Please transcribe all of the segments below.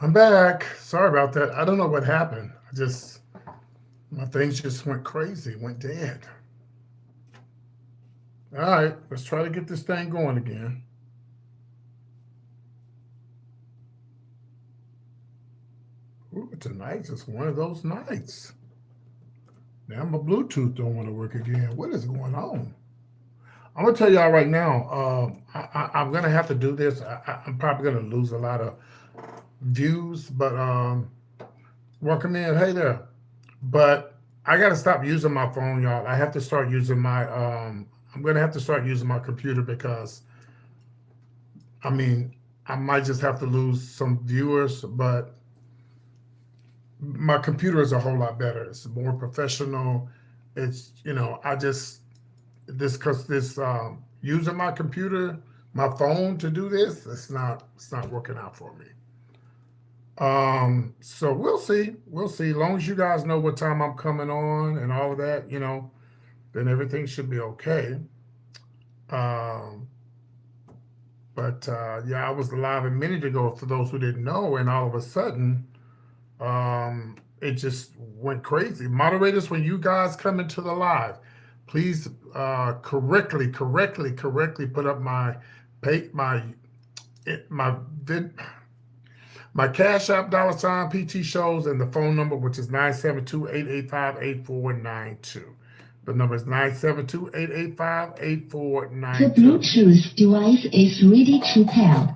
I'm back. Sorry about that. I don't know what happened. My things just went crazy, went dead. All right, let's try to get this thing going again. Ooh, tonight's just one of those nights. Now my Bluetooth don't want to work again. What is going on? I'm gonna tell y'all right now. I'm gonna have to do this. I'm probably gonna lose a lot of views, but welcome in. Hey there. But I got to stop using my phone, y'all. I have to start using my. I'm gonna have to start using my computer because I mean I might just have to lose some viewers, but my computer is a whole lot better. It's more professional. It's I just because this using my computer, my phone to do this, it's not working out for me. So we'll see. We'll see. As long as you guys know what time I'm coming on and all of that, then everything should be okay. Um, but yeah, I was live a minute ago for those who didn't know, and all of a sudden, it just went crazy. Moderators, when you guys come into the live, please correctly put up my my vid, my Cash App $ PT shows and the phone number, which is 972-885-8492. The number is 972-885-8492. The Bluetooth device is ready to pair.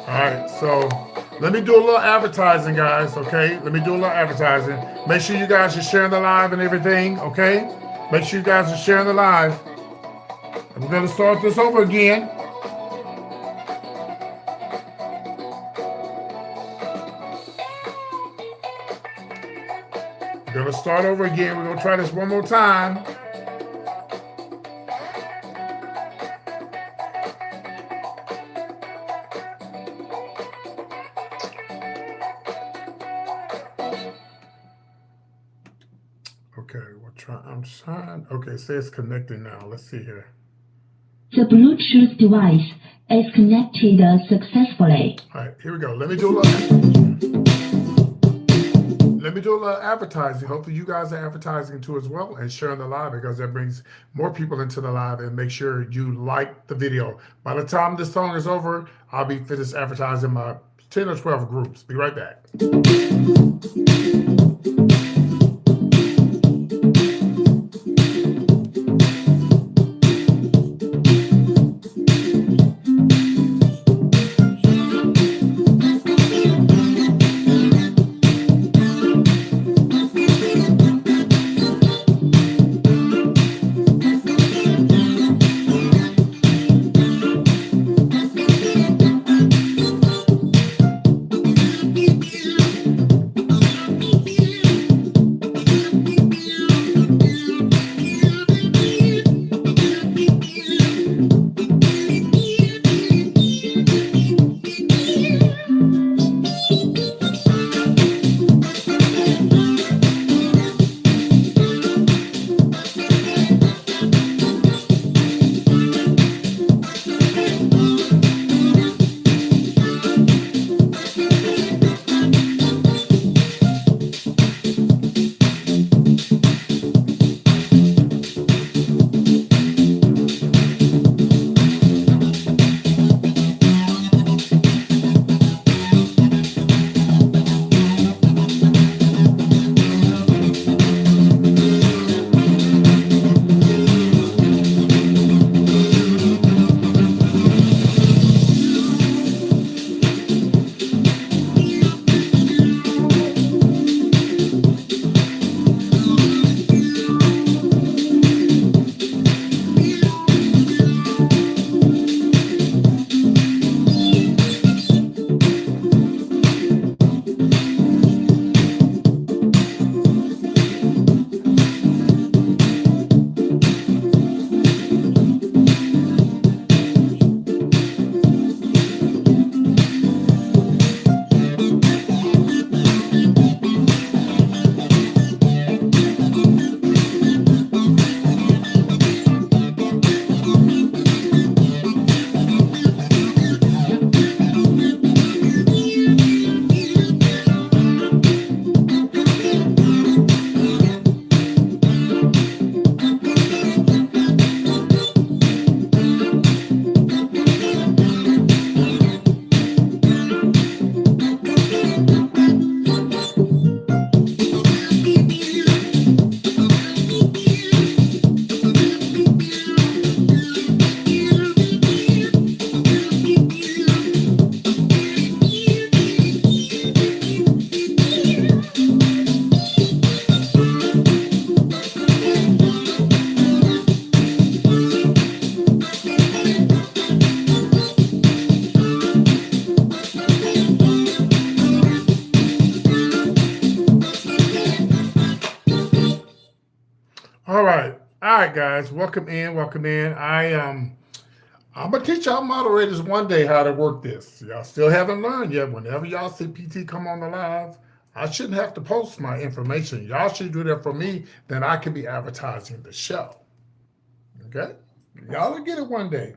All right, so let me do a little advertising, guys, okay? Let me do a little advertising. Make sure you guys are sharing the live and everything, okay? Make sure you guys are sharing the live. And we're going to start this over again. We're going to start over again. We're going to try this one more time. Okay, I'm trying. Okay, it says connecting now. Let's see here. The Bluetooth device is connected successfully. All right, here we go. Let me do a little advertising. Hopefully you guys are advertising too as well and sharing the live because that brings more people into the live, and make sure you like the video. By the time this song is over, I'll be finished advertising my 10 or 12 groups. Be right back. All right. All right, guys. Welcome in. Welcome in. I'm gonna teach y'all moderators one day how to work this. Y'all still haven't learned yet. Whenever y'all see PT come on the live, I shouldn't have to post my information. Y'all should do that for me. Then I can be advertising the show. Okay? Y'all will get it one day.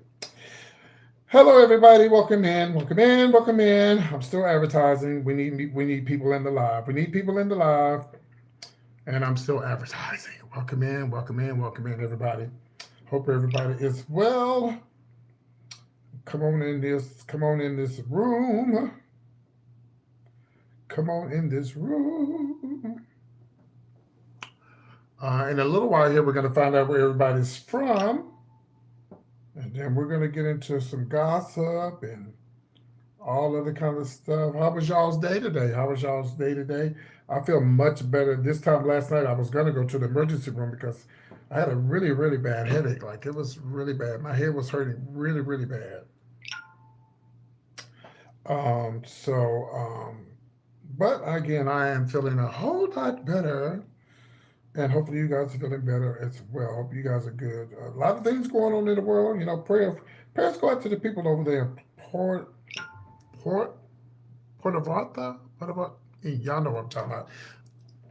Hello, everybody. Welcome in. Welcome in. Welcome in. I'm still advertising. We need people in the live. We need people in the live, and I'm still advertising. Welcome in. Welcome in. Welcome in, everybody. Hope everybody is well. Come on in this. Come on in this room. Come on in this room. In a little while here, we're going to find out where everybody's from. And then we're going to get into some gossip and all other kind of stuff. How was y'all's day today? How was y'all's day today? I feel much better. This time last night, I was going to go to the emergency room because I had a really, really bad headache. Like it was really bad. My head was hurting really, really bad. Um, so, um, but again, I am feeling a whole lot better. And hopefully you guys are feeling better as well. Hope you guys are good. A lot of things going on in the world. You know, prayers go out to the people over there. Port, Port, Puerto Vallarta. Y'all know what I'm talking about.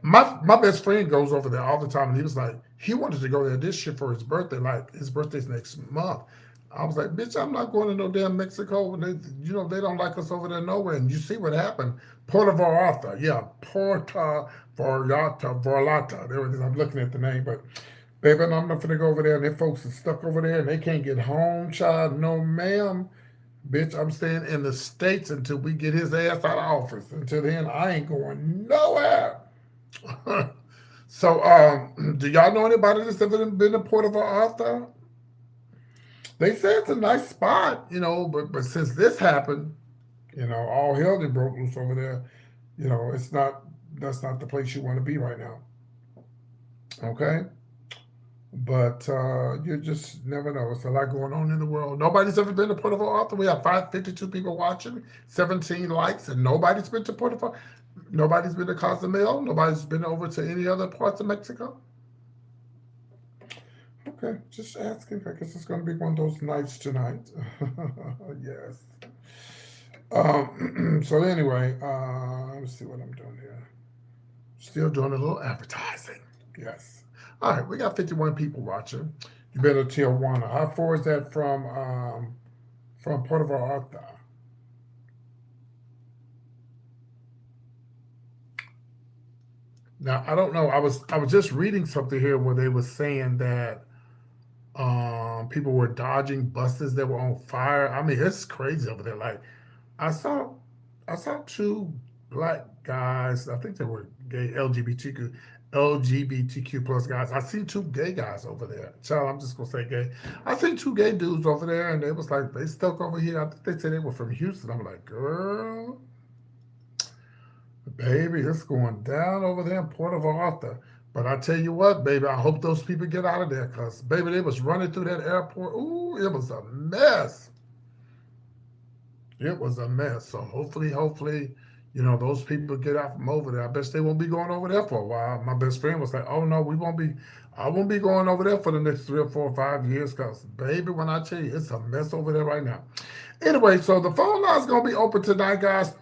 My best friend goes over there all the time, and he was like, he wanted to go there this year for his birthday. Like his birthday's next month. I was like, bitch, I'm not going to no damn Mexico. They don't like us over there nowhere. And you see what happened. Puerto Vallarta, yeah, Puerto Vallarta. There it is. I'm looking at the name, but baby, I'm not gonna go over there. And their folks are stuck over there, and they can't get home, child. No, ma'am. Bitch, I'm staying in the States until we get his ass out of office. Until then, I ain't going nowhere. So, do y'all know anybody that's ever been to Port of Arthur? They say it's a nice spot, but since this happened, all hell they broke loose over there. It's not that's not the place you want to be right now. Okay, but you just never know. It's a lot going on in the world. Nobody's ever been to Port of Arthur. We have 552 people watching, 17 likes, and nobody's been to Port of Arthur. Nobody's been to Cozumel. Nobody's been over to any other parts of Mexico. Okay, just asking. I guess it's going to be one of those nights tonight. Yes. So anyway, let's see what I'm doing here. Still doing a little advertising. Yes. All right, we got 51 people watching. You better Tijuana. How far is that from Puerto Vallarta? Now I don't know. I was just reading something here where they were saying that people were dodging buses that were on fire. I mean, it's crazy over there. Like I saw I saw two black guys. I think they were gay LGBTQ plus guys. I seen two gay guys over there. Child, I'm just gonna say gay. I seen two gay dudes over there, and they was like they stuck over here. I think they said they were from Houston. I'm like, girl, baby, it's going down over there in Port of Arthur. But I tell you what, baby, I hope those people get out of there, cause baby, they was running through that airport. Ooh, it was a mess. It was a mess. So hopefully, those people get out from over there. I bet they won't be going over there for a while. My best friend was like, "Oh no, we won't be. I won't be going over there for the next 3 or 4 or 5 years, cause baby, when I tell you, it's a mess over there right now." Anyway, so the phone line's gonna be open tonight, guys.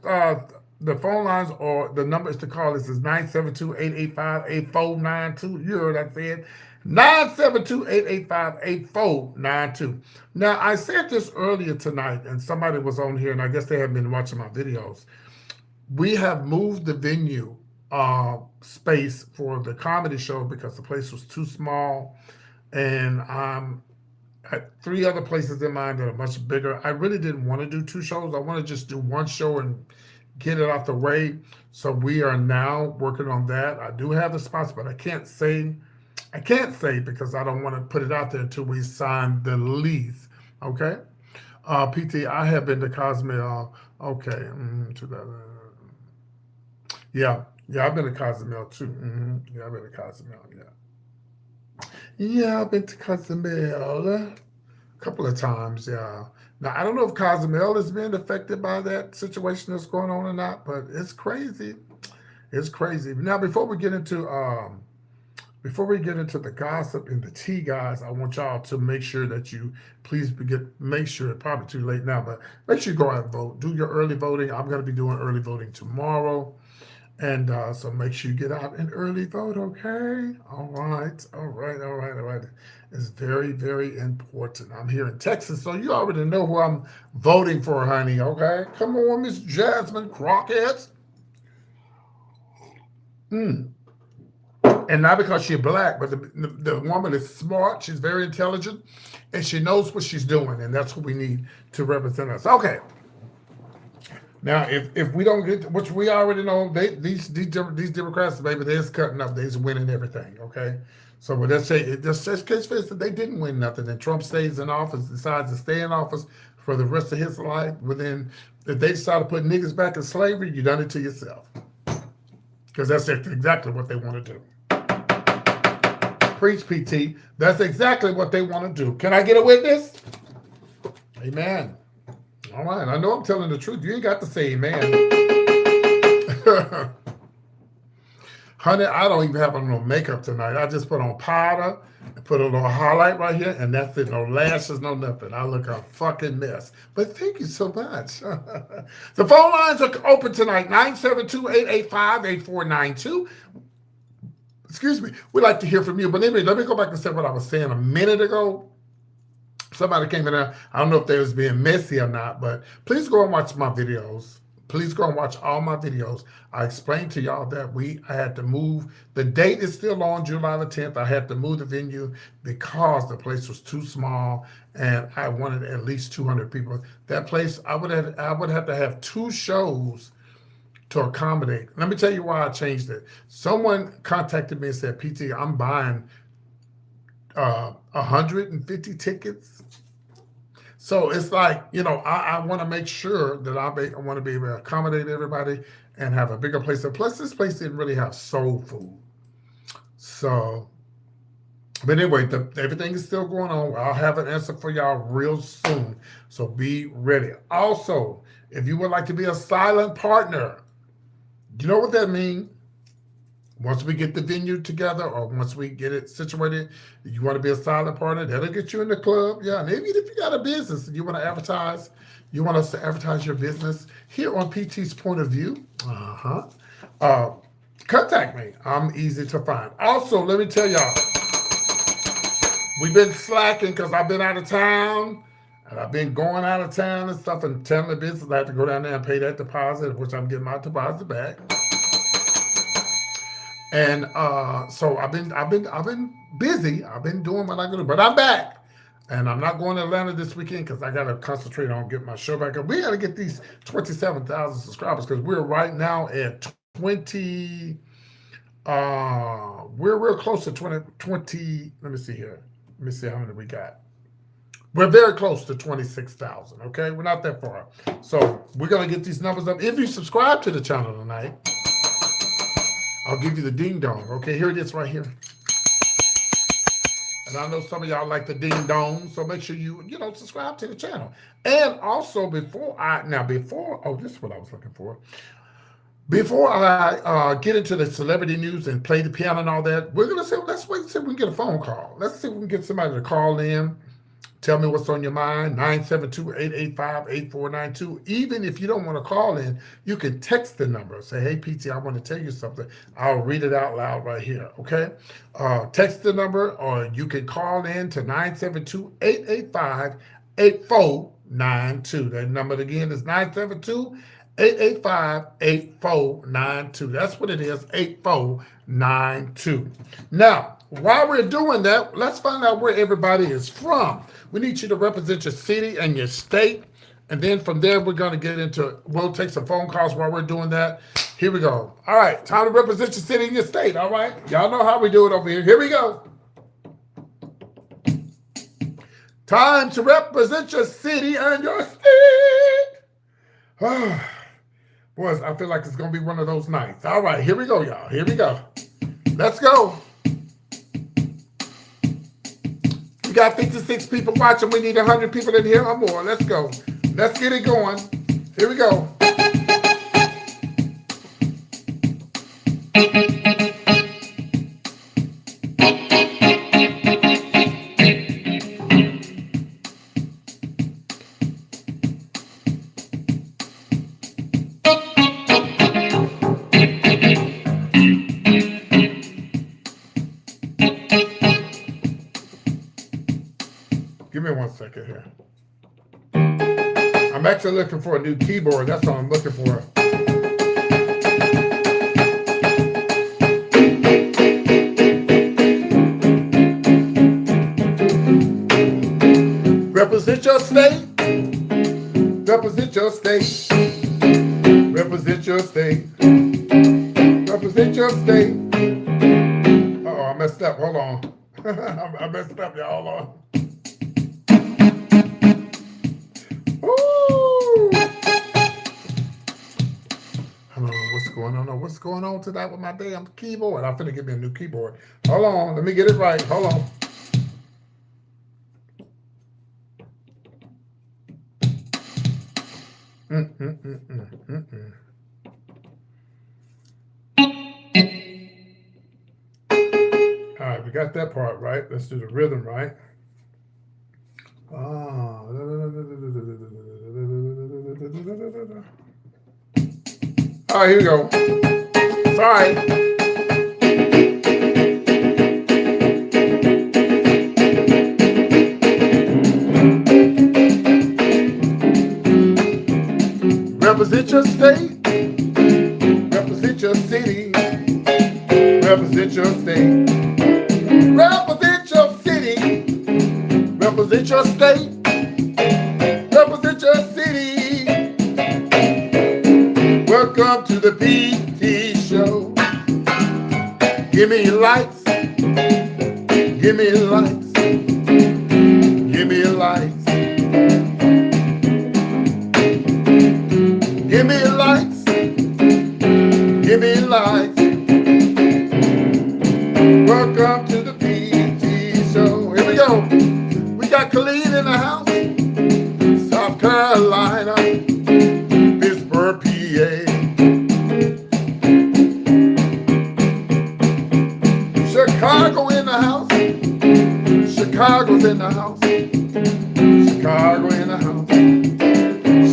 The phone lines or the number is to call is 972-885-8492. You heard I said 972-885-8492. Now I said this earlier tonight, and somebody was on here, and I guess they have been watching my videos. We have moved the venue space for the comedy show because the place was too small, and had three other places in mind that are much bigger. I really didn't want to do two shows. I want to just do one show and get it out the way. So we are now working on that. I do have the spots, but I can't say because I don't want to put it out there until we sign the lease. Okay. PT, I have been to Cozumel. Okay. Yeah. Yeah, I've been to Cozumel too. Yeah, I've been to Cozumel. Yeah. Yeah, I've been to Cozumel a couple of times. Yeah. Now, I don't know if Cozumel is being affected by that situation that's going on or not, but it's crazy. It's crazy. Now, before we get into Before we get into the gossip and the tea, guys, I want y'all to make sure that you please make sure, probably too late now, but make sure you go out and vote. Do your early voting. I'm going to be doing early voting tomorrow. And so make sure you get out and early vote, okay? All right, all right, all right, all right. It's very, very important. I'm here in Texas, so you already know who I'm voting for, honey, okay? Come on, Miss Jasmine Crockett. Mm. And not because she's black, but the woman is smart, she's very intelligent, and she knows what she's doing, and that's what we need to represent us. Okay. Now, if we don't get, which we already know, these Democrats, baby, they're just cutting up, they're just winning everything, okay? So when they say, just case face that they didn't win nothing, and Trump stays in office, decides to stay in office for the rest of his life, within, if they decide to put niggas back in slavery, you done it to yourself. Because that's exactly what they want to do. Preach, PT. That's exactly what they want to do. Can I get a witness? Amen. All right. I know I'm telling the truth. You ain't got to say amen. Honey, I don't even have on no makeup tonight. I just put on powder and put a little highlight right here, and that's it. No lashes, no nothing. I look a fucking mess. But thank you so much. The phone lines are open tonight, 972-885-8492. Excuse me. We'd like to hear from you. But anyway, let me go back and say what I was saying a minute ago. Somebody came in there. I don't know if they was being messy or not, but please go and watch my videos. Please go and watch all my videos. I explained to y'all that I had to move. The date is still on July the 10th. I had to move the venue because the place was too small and I wanted at least 200 people. That place, I would have to have 2 shows to accommodate. Let me tell you why I changed it. Someone contacted me and said, PT, I'm buying 150 tickets. So it's like, I want to make sure that I want to be able to accommodate everybody and have a bigger place. And plus, this place didn't really have soul food. So, but anyway, everything is still going on. I'll have an answer for y'all real soon. So be ready. Also, if you would like to be a silent partner, you know what that means? Once we get the venue together or once we get it situated, you want to be a silent partner, that'll get you in the club. Yeah, and even if you got a business and you want to advertise, you want us to advertise your business here on PT's Point of View, contact me. I'm easy to find. Also, let me tell y'all, we've been slacking because I've been out of town. And I've been going out of town and stuff and telling the business I have to go down there and pay that deposit, which I'm getting my deposit back. And so I've been busy. I've been doing what I'm gonna do, but I'm back. And I'm not going to Atlanta this weekend because I gotta concentrate on getting my show back up. We gotta get these 27,000 subscribers because we're right now at 20. We're real close to 20. Let me see here. Let me see how many we got. We're very close to 26,000, okay? We're not that far. So we're going to get these numbers up. If you subscribe to the channel tonight, I'll give you the ding-dong, okay? Here it is right here. And I know some of y'all like the ding-dong, so make sure you subscribe to the channel. And also this is what I was looking for. Before I get into the celebrity news and play the piano and all that, we're going to say, let's wait and see if we can get a phone call. Let's see if we can get somebody to call in. Tell me what's on your mind, 972-885-8492. Even if you don't want to call in, you can text the number. Say, hey, PT, I want to tell you something. I'll read it out loud right here, okay? Text the number, or you can call in to 972-885-8492. That number again is 972-885-8492. That's what it is, 8492. Now, while we're doing that, let's find out where everybody is from. We need you to represent your city and your state. And then from there, we're going to get into, we'll take some phone calls while we're doing that. Here we go. All right, time to represent your city and your state, all right? Y'all know how we do it over here. Here we go. Time to represent your city and your state. Boys, I feel like it's going to be one of those nights. All right, here we go, y'all. Here we go. Let's go. We got 56 people watching. We need 100 people in here or more. Let's go. Let's get it going. Here we go. 1 second here. I'm actually looking for a new keyboard. That's all I'm looking for. Represent your state. Represent your state. Represent your state. Represent your state. Oh, I messed up. Hold on. I messed up, y'all. Hold on. Ooh. I don't know what's going on. What's going on tonight with my damn keyboard? I'm finna get me a new keyboard. Hold on. Let me get it right. Hold on. All right, we got that part right. Let's do the rhythm right. All right, here we go. Sorry. Represent your state. Represent your city. Represent your state. Represent your city. Represent your state. Represent your city. Welcome to the PT show. Give me lights. Give me lights. Give me lights. Give me lights. Give me lights. Welcome to the PT show. Here we go. We got Khalid in the house. South Carolina. Pittsburgh, PA. Chicago in the house. Chicago's in the house. Chicago in the house.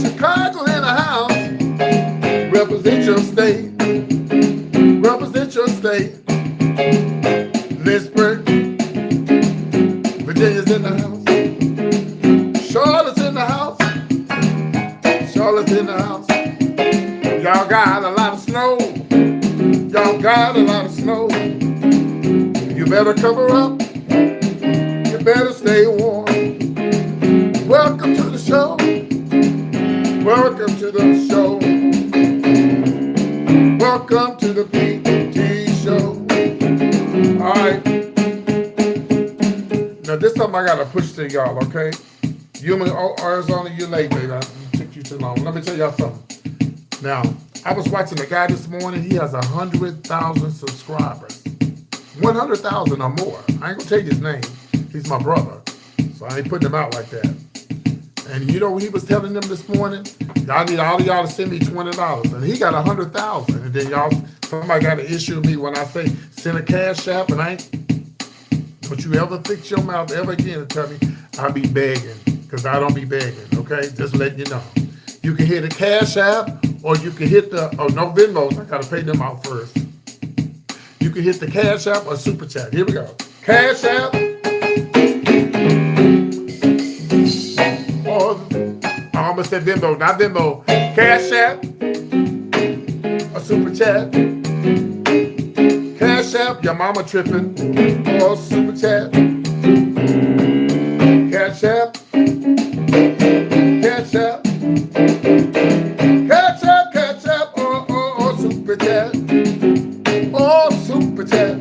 Chicago in the house. Represent your state. Represent your state. Lynchburg. Virginia's in the house. Charlotte's in the house. Charlotte's in the house. Y'all got a lot of snow. Y'all got a lot of snow. You better cover up. You better stay warm. Welcome to the show. Welcome to the show. Welcome to the PT show. All right. Now this time I gotta push to y'all, okay? Human Arizona, you late, baby. It took you too long. Let me tell y'all something. Now, I was watching a guy this morning. He has 100,000 subscribers. 100,000 or more. I ain't gonna tell you his name. He's my brother. So I ain't putting him out like that. And you know what he was telling them this morning? Y'all need all of y'all to send me $20. And he got 100,000. And then y'all, somebody got to issue me when I say send a cash app, and I ain't, don't you ever fix your mouth ever again and tell me I be begging, because I don't be begging, okay? Just letting you know. You can hit a cash app, or you can hit the, oh, no Venmos, I got to pay them out first. You can hit the cash app or super chat. Here we go. Cash app. I almost said Venmo, not Venmo. Cash app. A super chat. Cash app, your mama tripping. Or super chat. Cash app. Cash app. Cash app, cash app, or super chat. Or super chat.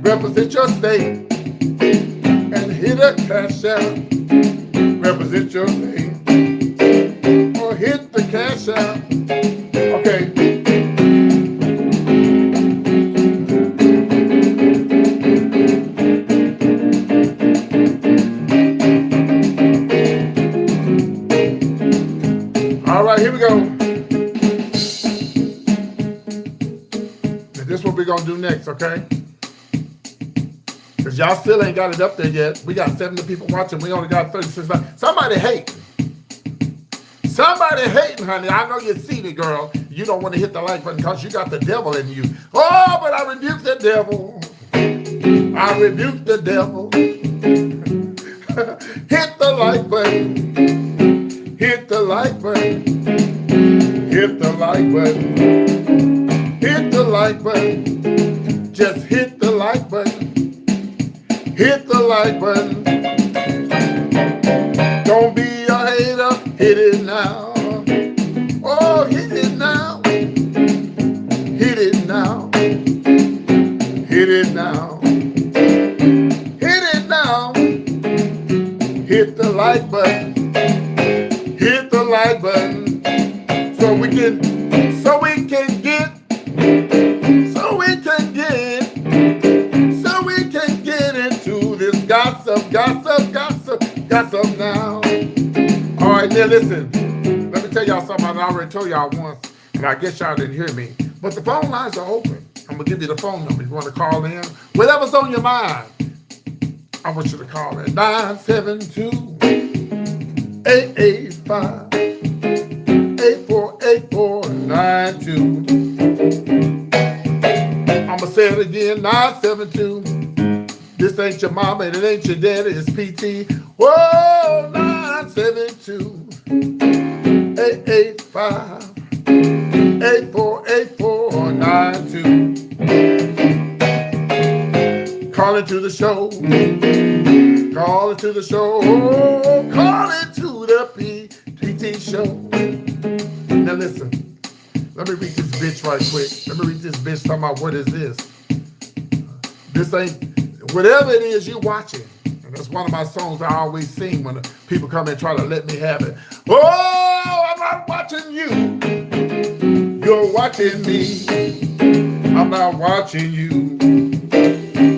Represent your state. And hit a cash app. Represent your state. Or hit the cash app. Okay. All right, here we go. Now this is what we're gonna do next, okay? Because y'all still ain't got it up there yet. We got 70 people watching. We only got 36. Somebody hating. Somebody hating, honey. I know you see me, girl. You don't want to hit the like button because you got the devil in you. Oh, but I rebuke the devil. I rebuke the devil. Hit the like button. Hit the like button. Hit the like button. Hit the like button. Just hit the like button. Hit the like button. Don't be a hater. Hit it now. Oh, hit it now. Hit it now. Hit it now. Hit it now. Hit the like button. Hit the like button. So we can get into this gossip now. All right, now listen. Let me tell y'all something I already told y'all once, and I guess y'all didn't hear me. But the phone lines are open. I'm gonna give you the phone number. You want to call in? Whatever's on your mind, I want you to call in. 972-885-848492. I'ma say it again. 972. This ain't your mama and it ain't your daddy. It's PT. Whoa, 972-885-848492. Call it to the show. Call it to the show. Call it to the PT show. Now listen. Let me read this bitch right quick. Let me read this bitch talking about what is this. This ain't, whatever it is you're watching. And that's one of my songs I always sing when people come and try to let me have it. Oh, I'm not watching you. You're watching me. I'm not watching you.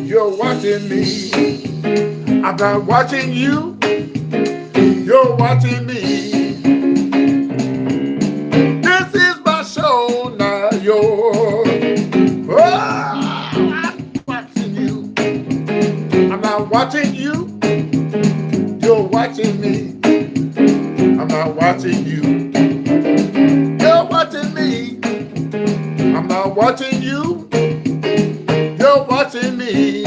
You're watching me. I'm not watching you. You're watching me. This is my show, not yours. Oh, I'm watching you. I'm not watching you. You're watching me. I'm not watching you. You're watching me. I'm not watching you. You're watching me.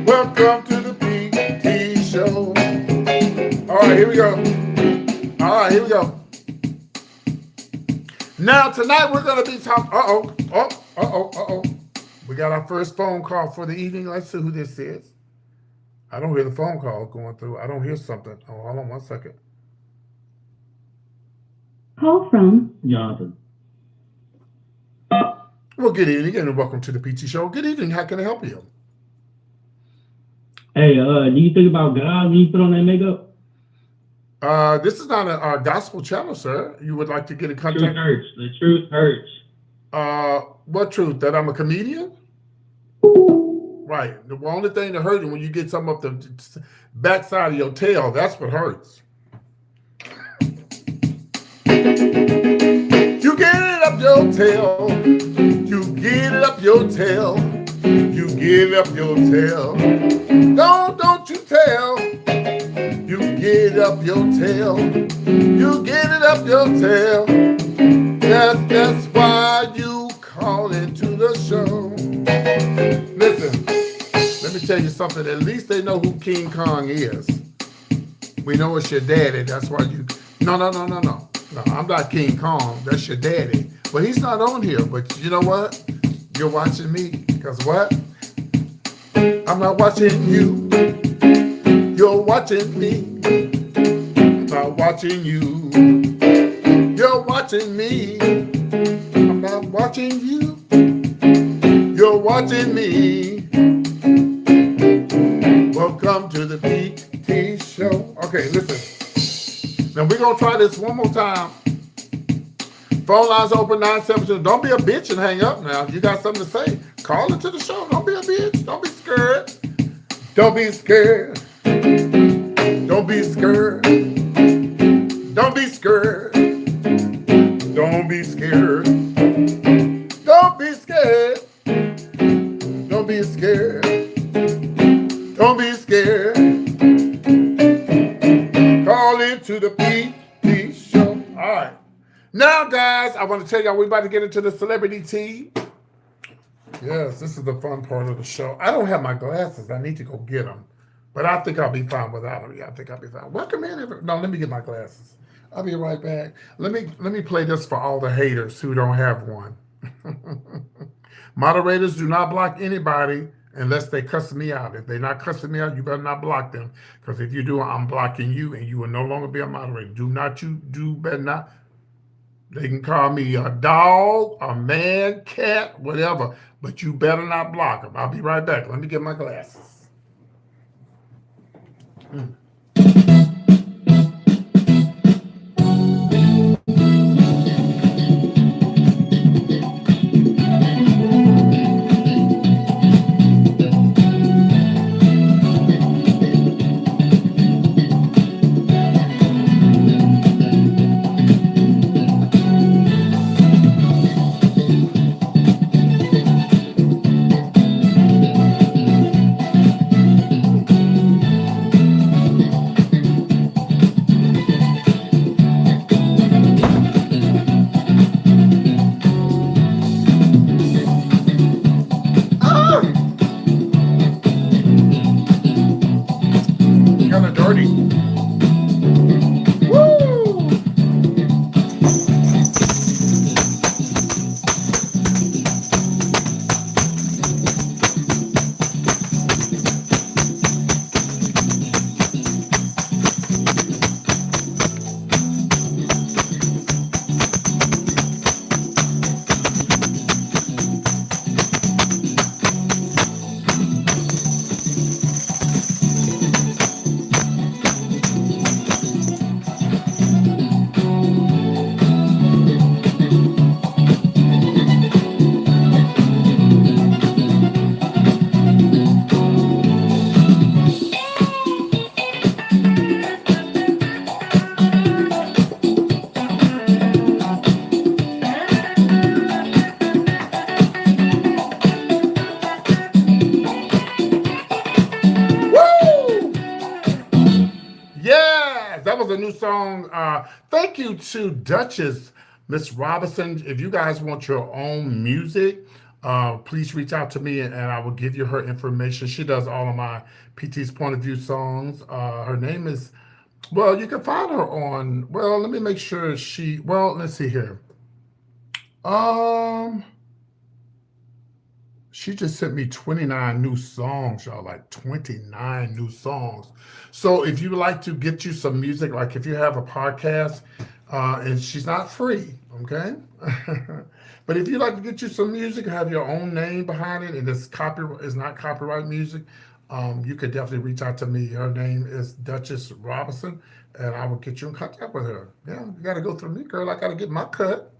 Welcome to the PT show. All right, here we go. All right, here we go. Now, tonight we're going to be talking. We got our first phone call for the evening. Let's see who this is. I don't hear the phone call going through. I don't hear something. Oh, hold on 1 second. Call from Jonathan. Well, good evening and welcome to the PT show. Good evening. How can I help you? Hey, do you think about God when you put on that makeup? This is not a gospel channel, sir. You would like to get in contact? Truth hurts. The truth hurts. What truth? That I'm a comedian? Right. The only thing that hurts when you get something up the backside of your tail, that's what hurts. You get it up your tail. You get it up your tail. You get it up your tail. Don't you tell. You get it up your tail. You get it up your tail. That's why you call into the show. Listen, let me tell you something. At least they know who King Kong is. We know it's your daddy. That's why you. No, I'm not King Kong. That's your daddy. But he's not on here. But you know what? You're watching me. Because what? I'm not watching you. You're watching me. I'm not watching you. You're watching me. I'm not watching you. You're watching me. Welcome to the PT show. Okay, listen. Now we're going to try this one more time. Phone lines open 972. Don't be a bitch and hang up now. You got something to say, call into the show. Don't be a bitch. Don't be scared. Don't be scared. Don't be scared. Don't be scared. Don't be scared. Don't be scared. Don't be scared. Don't be scared. Call into the PT show. All right. Now, guys, I want to tell y'all we're about to get into the celebrity tea. Yes, this is the fun part of the show. I don't have my glasses. I need to go get them. But I think I'll be fine without him. Yeah, I think I'll be fine. Welcome in. No, let me get my glasses. I'll be right back. Let me play this for all the haters who don't have one. Moderators do not block anybody unless they cuss me out. If they're not cussing me out, you better not block them. Because if you do, I'm blocking you, and you will no longer be a moderator. Better not. They can call me a dog, a man, cat, whatever, but you better not block them. I'll be right back. Let me get my glasses. Kind of dirty. Woo! Yes, that was a new song. Thank you to Duchess, Miss Robinson. If you guys want your own music, please reach out to me and I will give you her information. She does all of my PT's Point of View songs. Her name is, well, you can find her on, well, let me make sure let's see here. Um, She just sent me 29 new songs, y'all, like 29 new songs. So if you would like to get you some music, like if you have a podcast, and she's not free, okay? But if you'd like to get you some music, have your own name behind it, and it's not copyright music, you could definitely reach out to me. Her name is Duchess Robinson, and I will get you in contact with her. Yeah, you got to go through me, girl. I got to get my cut.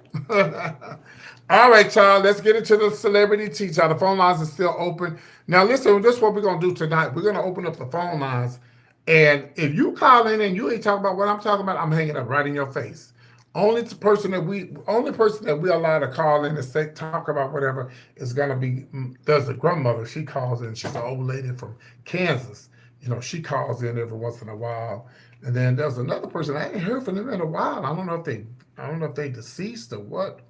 All right, y'all. Let's get into the celebrity tea time. The phone lines are still open. Now, listen, this is what we're going to do tonight. We're going to open up the phone lines. And if you call in and you ain't talking about what I'm talking about, I'm hanging up right in your face. Only person that we allow to call in and say talk about whatever is gonna be there's a grandmother. She calls in. She's an old lady from Kansas. You know, she calls in every once in a while. And then there's another person. I ain't heard from them in a while. I don't know if they deceased or what.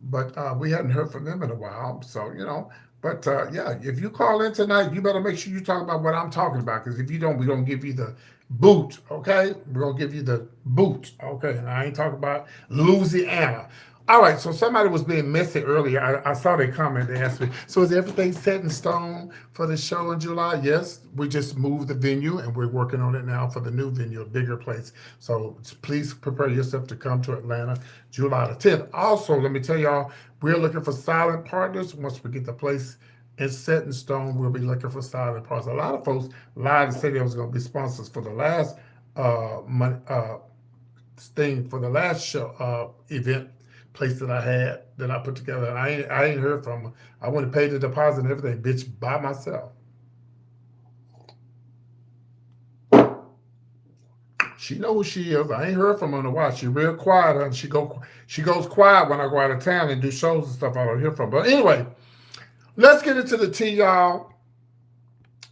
But we hadn't heard from them in a while. So, you know, but yeah, if you call in tonight, you better make sure you talk about what I'm talking about. Because if you don't, we're going to give you the boot, okay? We're going to give you the boot, okay? And I ain't talking about Louisiana. All right, so somebody was being messy earlier. I saw their comment. They asked me, so is everything set in stone for the show in July? Yes, we just moved the venue, and we're working on it now for the new venue, a bigger place. So please prepare yourself to come to Atlanta, July the 10th. Also, let me tell y'all, we're looking for silent partners. Once we get the place set in stone, we'll be looking for silent partners. A lot of folks lied and said they was going to be sponsors for the last thing, for the last show event place that I put together. And I ain't heard from her. I went and paid the deposit and everything, bitch, by myself. She knows who she is. I ain't heard from her in a while. She real quiet, and she goes quiet when I go out of town and do shows and stuff. I don't hear from her. But anyway, let's get into the tea, y'all.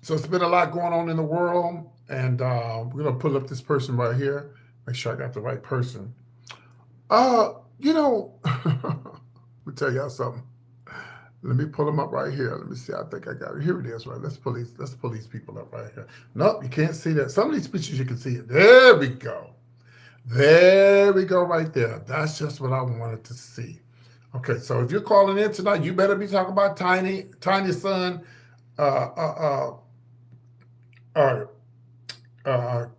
So it's been a lot going on in the world, and we're gonna pull up this person right here. Make sure I got the right person. You know, let me tell y'all something. Let me pull them up right here. Let me see. I think I got it. Here it is, right? Let's pull these people up right here. Nope, you can't see that. Some of these pictures you can see it. There we go. There we go right there. That's just what I wanted to see. Okay, so if you're calling in tonight, you better be talking about Tiny Son,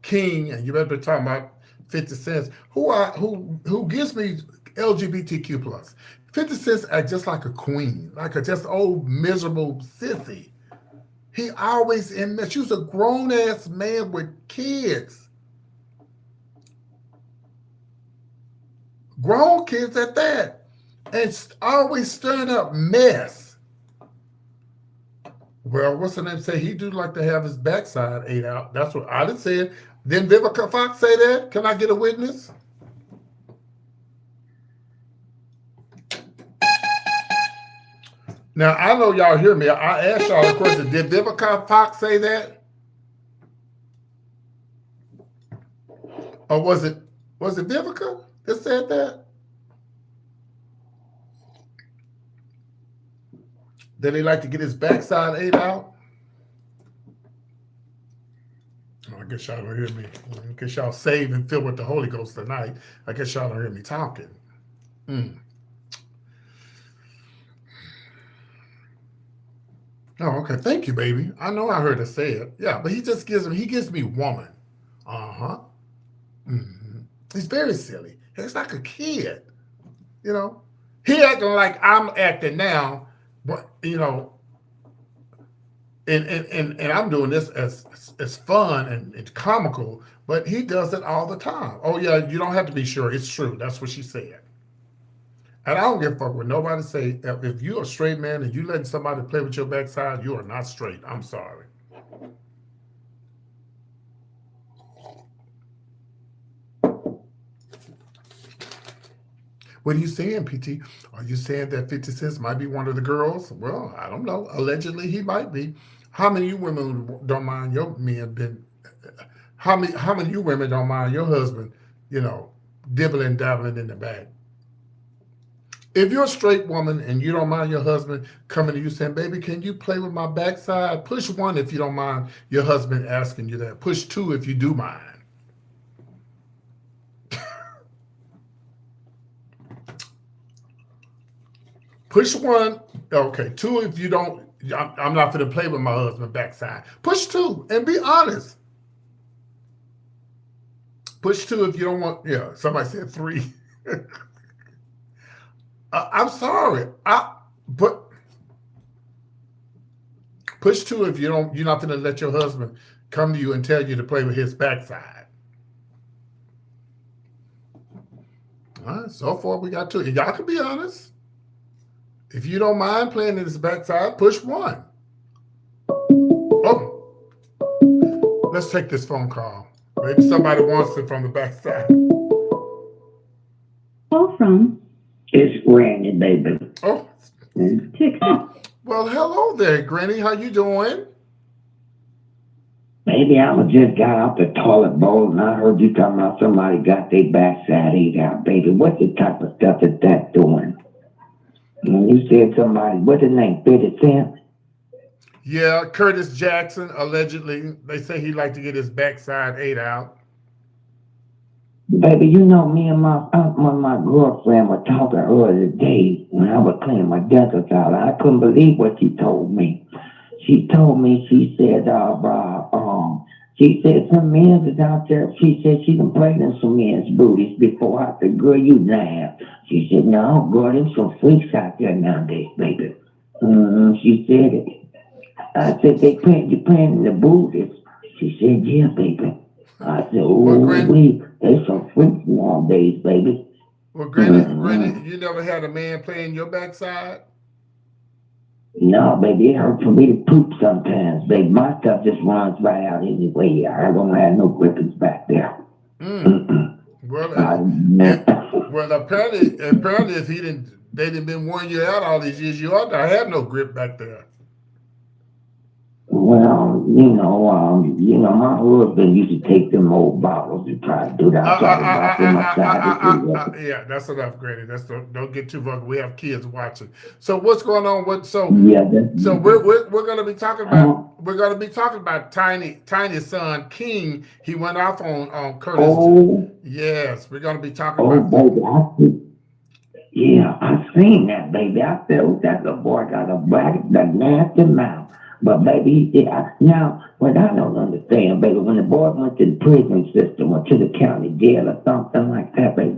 King, and you better be talking about 50 Cent, who gives me LGBTQ plus. 50 Cent act just like a queen, like a just old miserable sissy. He always she was a grown ass man with kids. Grown kids at that. And always stirring up mess. Well, what's the name say? He do like to have his backside ate out. That's what I done said. Didn't Vivica Fox say that? Can I get a witness? Now, I know y'all hear me. I asked y'all a question. Did Vivica Fox say that? Or was it Vivica that said that? Did he like to get his backside ate out? Oh, I guess y'all don't hear me. I guess y'all saved and filled with the Holy Ghost tonight. I guess y'all don't hear me talking. Oh, okay. Thank you, baby. I know I heard her say it. Yeah, but he gives me woman. Uh-huh. He's very silly. He's like a kid, you know. He acting like I'm acting now, but you know, and I'm doing this as fun and comical, but he does it all the time. Oh yeah, you don't have to be sure. It's true. That's what she said. And I don't give a fuck what nobody say. If you're a straight man and you letting somebody play with your backside, you are not straight. I'm sorry. What are you saying, PT? Are you saying that 50 Cent might be one of the girls? Well, I don't know. Allegedly, he might be. How many of you women don't mind your men been? How many of you women don't mind your husband, you know, dibbling, dabbling in the bag? If you're a straight woman and you don't mind your husband coming to you saying, baby, can you play with my backside? Push 1 if you don't mind your husband asking you that. Push 2 if you do mind. Push 1. Okay. 2 if you don't. I'm not going to play with my husband backside. Push 2 and be honest. Push 2 if you don't want. Yeah. Somebody said 3. I'm sorry. But push 2 if you're not going to let your husband come to you and tell you to play with his backside. All right, so far we got 2. Y'all can be honest. If you don't mind playing in his backside, push 1. Oh, let's take this phone call. Maybe somebody wants it from the backside. Call from. It's Granny, baby. Oh. Well, hello there, Granny. How you doing? Baby, I just got out the toilet bowl and I heard you talking about somebody got their backside ate out, baby. What the type of stuff is that doing? When you said somebody, what's his name, 50 Cent? Yeah, Curtis Jackson, allegedly. They say he liked to get his backside ate out. Baby, you know, me and my girlfriend were talking earlier today when I was cleaning my dentist out. I couldn't believe what she told me. She told me, she said some men is out there. She said she done played in some men's booties before. I said, girl, you laugh. She said, no, girl, there's some freaks out there nowadays, baby. She said it. I said, you playing in the booties? She said, yeah, baby. I said, oh, there's some freaks nowadays, baby. Well, Granny, you never had a man playing your backside? No, baby, it hurts for me to poop sometimes, baby. My stuff just runs right out anyway. I don't have no grippings back there. Well, apparently, if they didn't been wearing you out all these years, you ought to have no grip back there. Well, my husband used to take them old bottles and try to do that. I try to watch them outside the food. Yeah, that's enough, Granny. Don't get too vulgar. We have kids watching. So what's going on? Yeah, that's So we're gonna be talking about Tiny's son King. He went off on Curtis. oh, Yes, we're gonna be talking oh, about. baby, I seen that, baby. I felt that the boy got a nasty mouth. But baby, now what I don't understand, baby, when the boy went to the prison system or to the county jail or something like that, baby,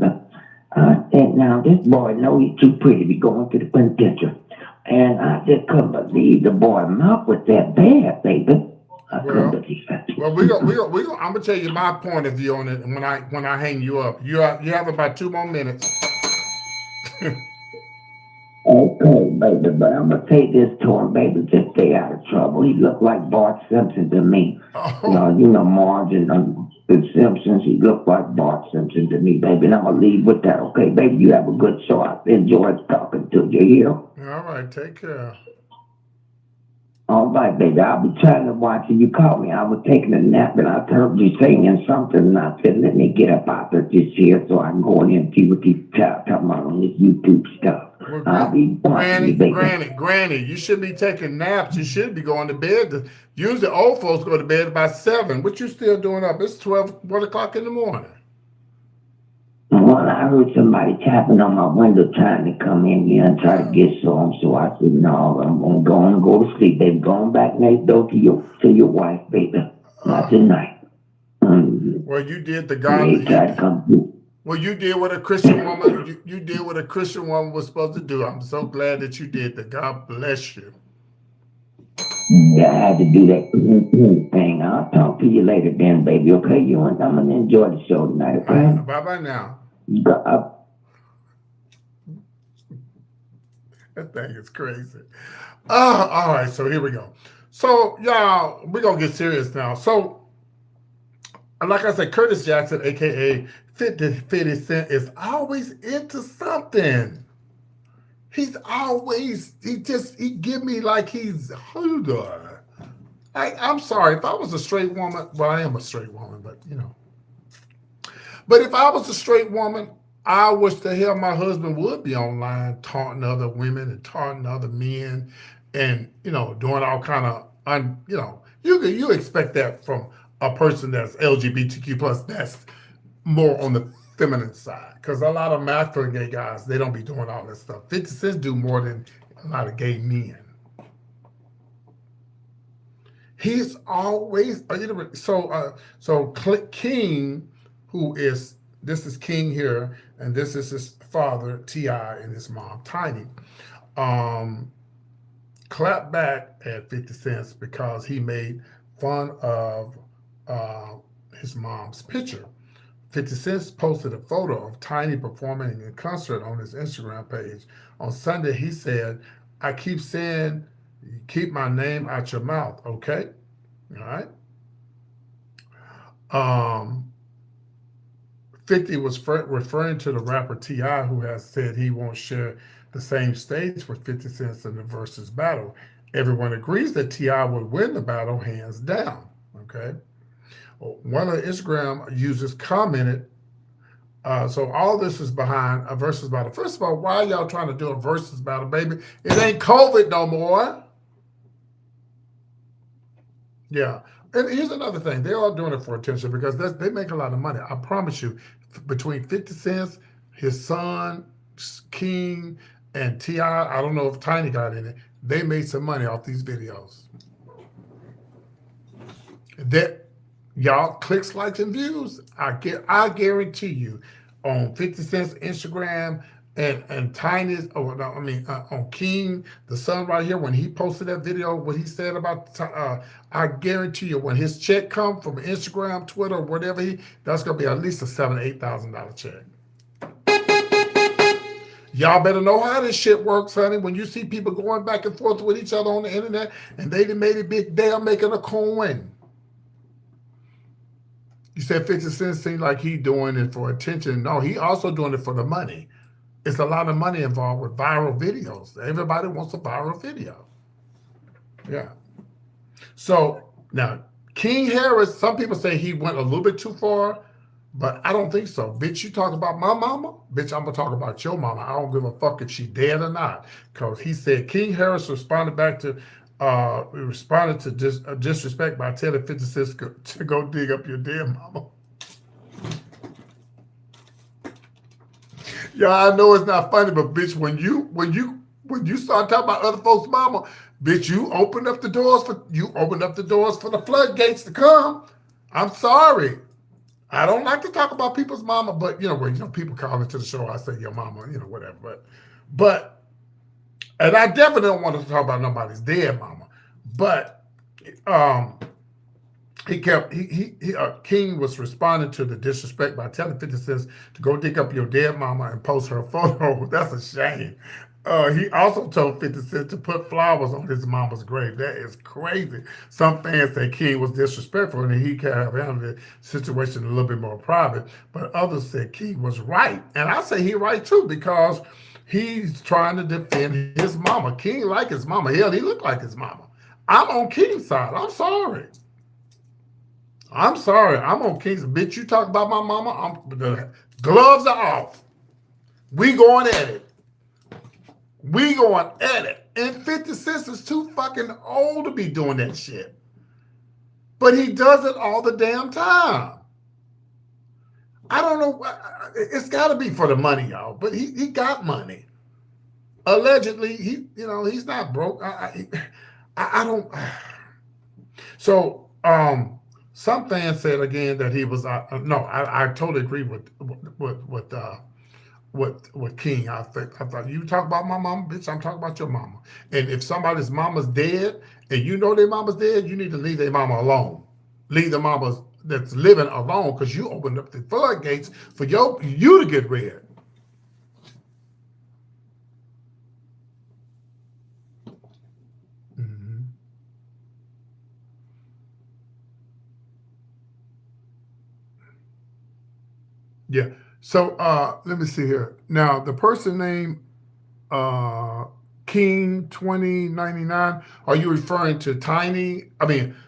I think now this boy know he's too pretty to be going to the penitentiary. And I just couldn't believe the boy mouth was that bad, baby. I couldn't believe that. Well, I'm gonna tell you my point of view on it when I hang you up. You have about 2 more minutes. Okay, baby, but I'm gonna take this to him, baby, just stay out of trouble. He looked like Bart Simpson to me. Oh. Marge and the Simpsons, he looked like Bart Simpson to me, baby. And I'm gonna leave with that, okay, baby? You have a good show. I enjoyed talking to you, here. All right, take care. All right, baby, I'll be trying to watch you. You called me. I was taking a nap and I heard you saying something and I said, let me get up out of this here so I can go in and see what you talking about on this YouTube stuff. Well, I'll be watching you, baby. Granny, you shouldn't be taking naps. You should be going to bed. Usually old folks go to bed by 7. What you still doing up? It's 1 o'clock in the morning. Well, I heard somebody tapping on my window trying to come in here and try to get some. So I said, no, I'm going to go to sleep, baby. Going back next door to your wife, baby. Not tonight. Well, you did the God. Well, you did what a Christian woman. You did what a Christian woman was supposed to do. I'm so glad that you did that. God bless you. Yeah, I had to do that thing. I'll talk to you later then, baby. Okay, I'm going to enjoy the show tonight, okay? Bye-bye now. That thing is crazy. All right, so here we go. So, y'all, we're going to get serious now. So, like I said, Curtis Jackson, a.k.a. 50 Cent, is always into something. He give me like he's, I'm sorry, if I was a straight woman, well, I am a straight woman, but But if I was a straight woman, I wish the hell my husband would be online taunting other women and taunting other men and, doing all kind of, you expect that from a person that's LGBTQ plus, that's more on the feminine side. Because a lot of masculine gay guys, they don't be doing all this stuff. 50 Cent do more than a lot of gay men. He's always, so King, this is King here, and this is his father, T.I., and his mom, Tiny, clapped back at 50 Cent because he made fun of his mom's picture. 50 Cent posted a photo of Tiny performing a concert on his Instagram page. On Sunday, he said, I keep saying, keep my name out your mouth, okay? All right? 50 was referring to the rapper T.I., who has said he won't share the same stage with 50 Cent in the versus battle. Everyone agrees that T.I. would win the battle hands down, okay? One of the Instagram users commented, so all this is behind a versus battle. First of all, why are y'all trying to do a versus battle, baby? It ain't COVID no more. Yeah. And here's another thing. They're all doing it for attention because they make a lot of money. I promise you, between 50 Cent, his son, King, and T.I., I don't know if Tiny got in it, they made some money off these videos. That y'all clicks, likes, and views. I guarantee you, on 50 Cent's Instagram and Tiny's, on King, the son right here, when he posted that video, what he said about, I guarantee you, when his check come from Instagram, Twitter, whatever, that's gonna be at least a $7,000 to $8,000 check. Y'all better know how this shit works, honey. When you see people going back and forth with each other on the internet, and they made it big, they are making a coin. You said 50 Cent seemed like he doing it for attention. No, he also doing it for the money. It's a lot of money involved with viral videos. Everybody wants a viral video. Yeah. So Now, King Harris, some people say he went a little bit too far, but I don't think so. Bitch, you talk about my mama? Bitch, I'm going to talk about your mama. I don't give a fuck if she dead or not. Because he said King Harris responded to disrespect by telling 50 Cent to go dig up your dead mama. Yeah, I know it's not funny, but bitch, when you start talking about other folks' mama, bitch, you open up the doors for the floodgates to come. I'm sorry. I don't like to talk about people's mama, but people call into the show, I say your mama, whatever. But and I definitely don't want to talk about nobody's dead mama. But King was responding to the disrespect by telling 50 Cent to go dig up your dead mama and post her photo. That's a shame. He also told 50 Cent to put flowers on his mama's grave. That is crazy. Some fans say King was disrespectful and he could have handled the situation a little bit more private, but others said King was right. And I say he right too, because he's trying to defend his mama. King like his mama. Hell, he look like his mama. I'm on King's side. I'm sorry. I'm on King's. Bitch, you talk about my mama, the gloves are off. We going at it. And 50 Cent is too fucking old to be doing that shit. But he does it all the damn time. I don't know. It's got to be for the money, y'all. But he got money. Allegedly, he's not broke. I don't. So, some fans said again that he was. No, I totally agree with King. I thought you talk about my mama, bitch. I'm talking about your mama. And if somebody's mama's dead, and you know their mama's dead, you need to leave their mama alone. Leave the mamas that's living alone, because you opened up the floodgates for you to get rid. Mm-hmm. Yeah. So let me see here. Now the person named King 2099. Are you referring to Tiny?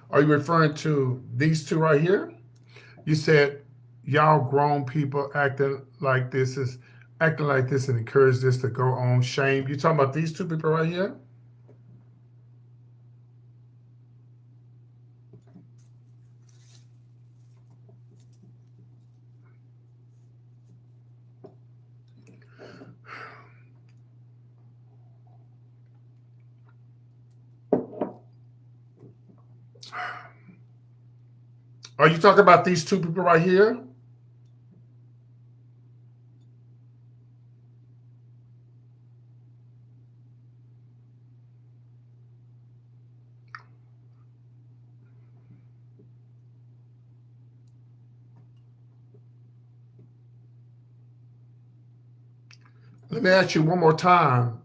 Are you referring to these two right here? You said y'all grown people acting like this and encourage this to go on. Shame. You talking about these two people right here? Are you talking about these two people right here? Let me ask you one more time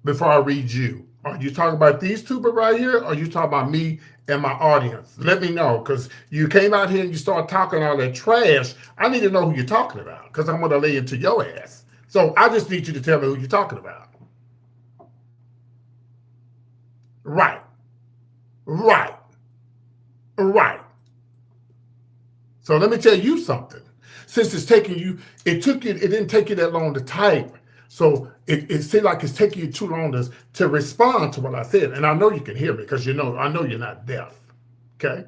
before I read you. Are you talking about these two people right here, or are you talking about me and my audience? Let me know, because you came out here and you started talking all that trash. I need to know who you're talking about, because I'm going to lay into your ass. So I just need you to tell me who you're talking about. Right. So let me tell you something. Since it didn't take you that long to type. So it seemed like it's taking you too long to respond to what I said. And I know you can hear me, because I know you're not deaf. Okay?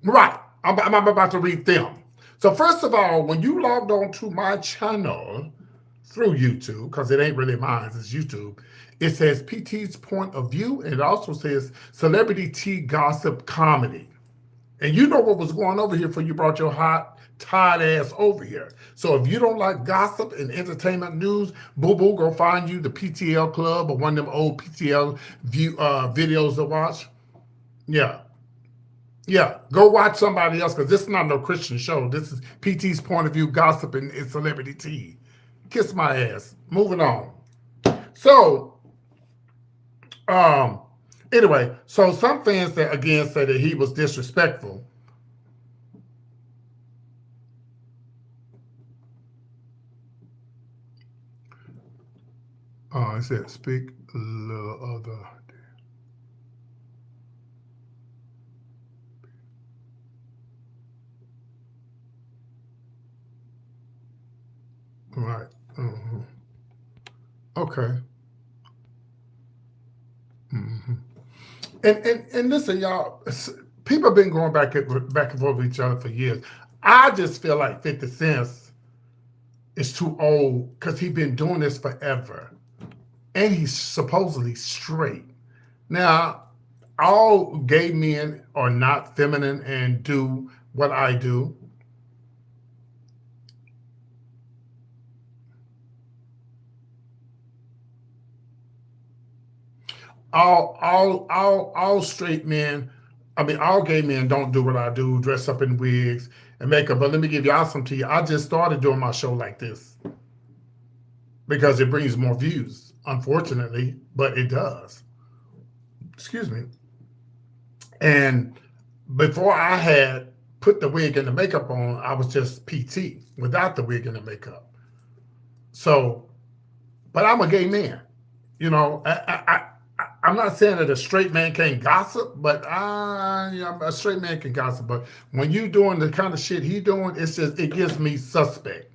Right. I'm about to read them. So first of all, when you logged on to my channel through YouTube, because it ain't really mine, it's YouTube, it says PT's point of view, and it also says celebrity tea gossip comedy. And you know what was going over here before you brought your hot, tired ass over here. So if you don't like gossip and entertainment news, boo-boo, go find you the PTL Club or one of them old PTL videos to watch. Yeah. Go watch somebody else, because this is not no Christian show. This is PT's point of view, gossip and celebrity tea. Kiss my ass. Moving on. So, anyway, so some fans say that he was disrespectful. It said speak a little other. Right. Mhm. Okay. Hmm. And listen, y'all. People have been going back and forth with each other for years. I just feel like 50 Cent is too old because he's been doing this forever, and he's supposedly straight. Now, all gay men are not feminine and do what I do. All straight men, I mean, all gay men don't do what I do, dress up in wigs and makeup. But let me give y'all some tea. I just started doing my show like this because it brings more views, unfortunately, but it does. Excuse me. And before I had put the wig and the makeup on, I was just PT without the wig and the makeup. So, but I'm a gay man. You know, I'm not saying that a straight man can't gossip, but a straight man can gossip. But when you doing the kind of shit he doing, it's just it gives me suspect.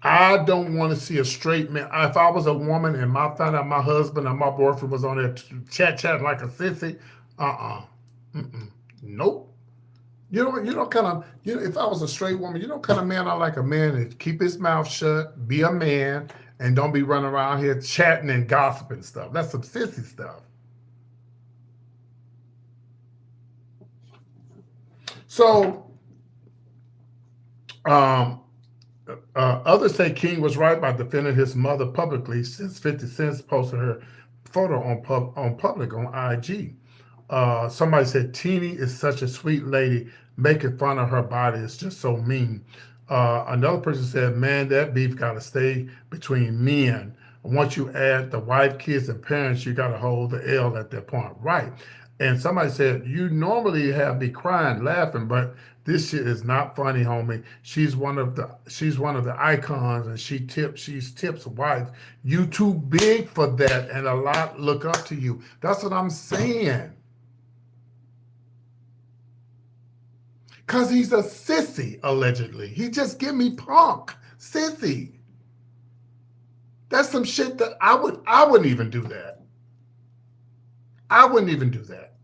I don't want to see a straight man. If I was a woman and I found out my husband and my boyfriend was on there chat like a sissy, mm-mm, nope. You know, kind of, if I was a straight woman, kind of man I like a man that keep his mouth shut, be a man, and don't be running around here chatting and gossiping stuff. That's some sissy stuff. So, um, others say King was right by defending his mother publicly since 50 Cent posted her photo on public on IG. Somebody said Teeny is such a sweet lady. Making fun of her body is just so mean. Another person said, man, that beef got to stay between men. Once you add the wife, kids, and parents, you got to hold the L at that point. Right. And somebody said, you normally have me crying, laughing, but this shit is not funny, homie. She's one of the icons, and she's Tip's wife. You too big for that, and a lot look up to you. That's what I'm saying. Because he's a sissy, allegedly. He just give me punk. Sissy. That's some shit that I wouldn't even do that. I wouldn't even do that.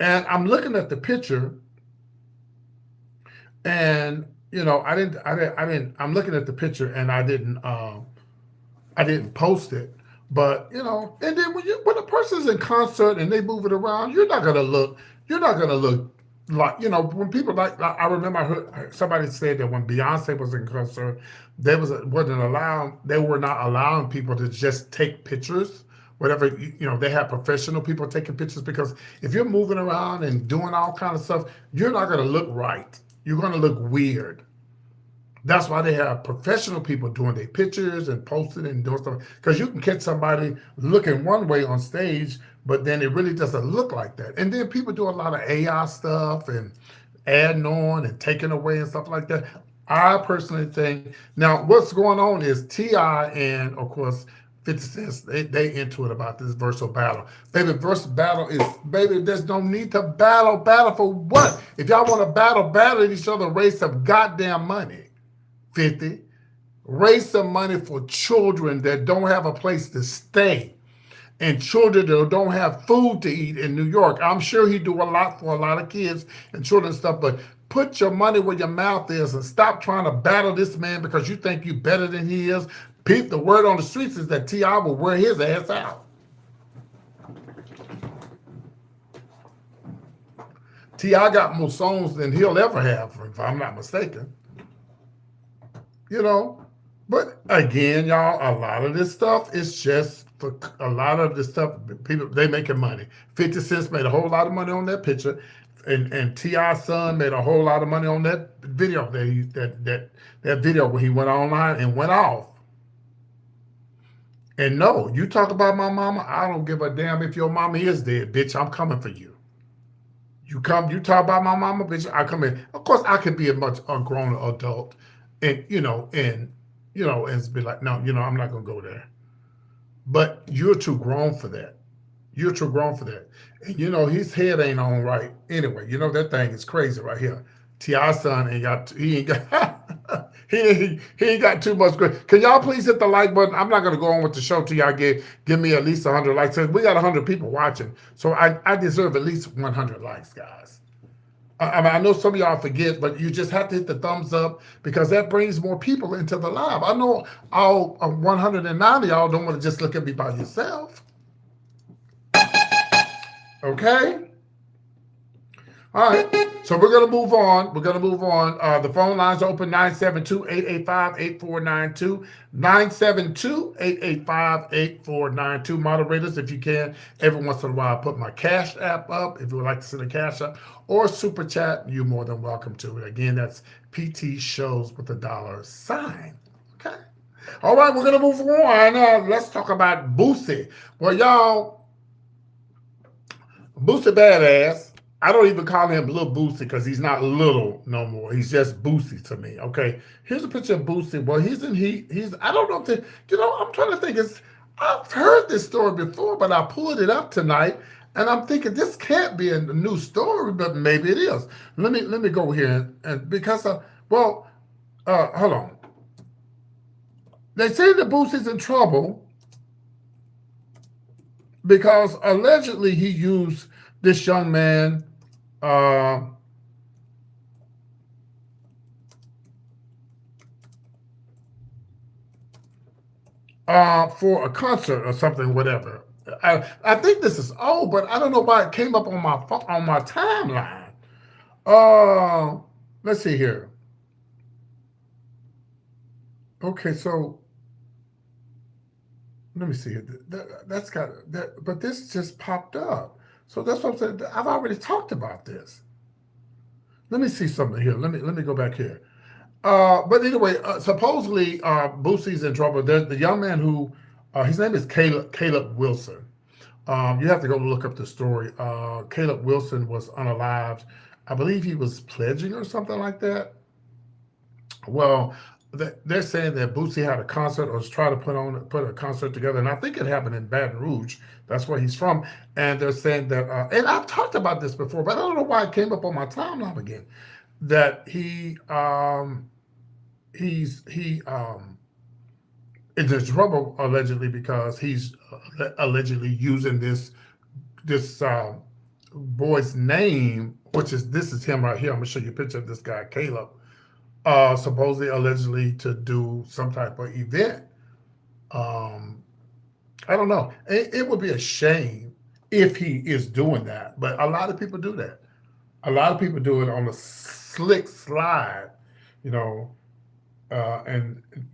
And I'm looking at the picture, and I'm looking at the picture, and I didn't post it. But and then when a person's in concert and they move it around, you're not gonna look like, when people I remember I heard somebody said that when Beyonce was in concert, they were not allowing people to just take pictures. Whatever, they have professional people taking pictures, because if you're moving around and doing all kind of stuff, you're not going to look right. You're going to look weird. That's why they have professional people doing their pictures and posting and doing stuff, because you can catch somebody looking one way on stage, but then it really doesn't look like that. And then people do a lot of AI stuff and adding on and taking away and stuff like that. I personally think, now what's going on is T.I. and, of course, 50 Cent, they into it about this versatile battle. Baby, versatile battle is, baby, there's no need to battle. Battle for what? If y'all want to battle each other, raise some goddamn money. 50. Raise some money for children that don't have a place to stay, and children that don't have food to eat in New York. I'm sure he do a lot for a lot of kids and children and stuff, but put your money where your mouth is and stop trying to battle this man because you think you better than he is. The word on the streets is that T.I. will wear his ass out. T.I. got more songs than he'll ever have, if I'm not mistaken. But again, y'all, a lot of this stuff is just for a lot of this stuff. People, they making money. 50 Cent made a whole lot of money on that picture, and T.I.'s son made a whole lot of money on that video. That video where he went online and went off. And no, you talk about my mama, I don't give a damn if your mama is dead, bitch. I'm coming for you. You talk about my mama, bitch, I come in. Of course, I could be a grown adult, and and be like, no, I'm not gonna go there. But you're too grown for that. You're too grown for that. And his head ain't on right anyway. That thing is crazy right here. T.I.'s son ain't got he ain't got too much good. Can y'all please hit the like button? I'm not gonna go on with the show till y'all give me at least 100 likes. We got 100 people watching, so I deserve at least 100 likes, guys. I mean, I know some of y'all forget, but you just have to hit the thumbs up because that brings more people into the live. I know all 109 of y'all don't want to just look at me by yourself. Okay? All right, so we're going to move on. The phone lines open 972-885-8492. 972-885-8492. Moderators, if you can, every once in a while, put my Cash App up. If you would like to send a Cash App or Super Chat, you're more than welcome to it. Again, that's PT Shows with $. Okay? All right, we're going to move on. Let's talk about Boosie. Well, y'all, Boosie Badass. I don't even call him Little Boosie because he's not little no more. He's just Boosie to me. Okay. Here's a picture of Boosie. Well, he's I don't know if I'm trying to think. I've heard this story before, but I pulled it up tonight and I'm thinking this can't be a new story, but maybe it is. Let me go here and because hold on. They say that Boosie's in trouble because allegedly he used this young man for a concert or something, whatever. I think this is old, but I don't know why it came up on my timeline. Let's see here. Okay, so let me see. That's got that, but this just popped up. So that's what I'm saying. I've already talked about this. Let me see something here. Let me go back here. But anyway, supposedly Boosie's in trouble. There's the young man who his name is Caleb Wilson. You have to go look up the story. Caleb Wilson was unalived. I believe he was pledging or something like that. Well, they're saying that Boosie had a concert or was trying to put a concert together, and I think it happened in Baton Rouge. That's where he's from. And they're saying that, and I've talked about this before, but I don't know why it came up on my timeline again. That he's in trouble allegedly because he's allegedly using this boy's name, this is him right here. I'm gonna show you a picture of this guy, Caleb. Supposedly, allegedly, to do some type of event. I don't know. It would be a shame if he is doing that, but a lot of people do that. A lot of people do it on a slick slide, and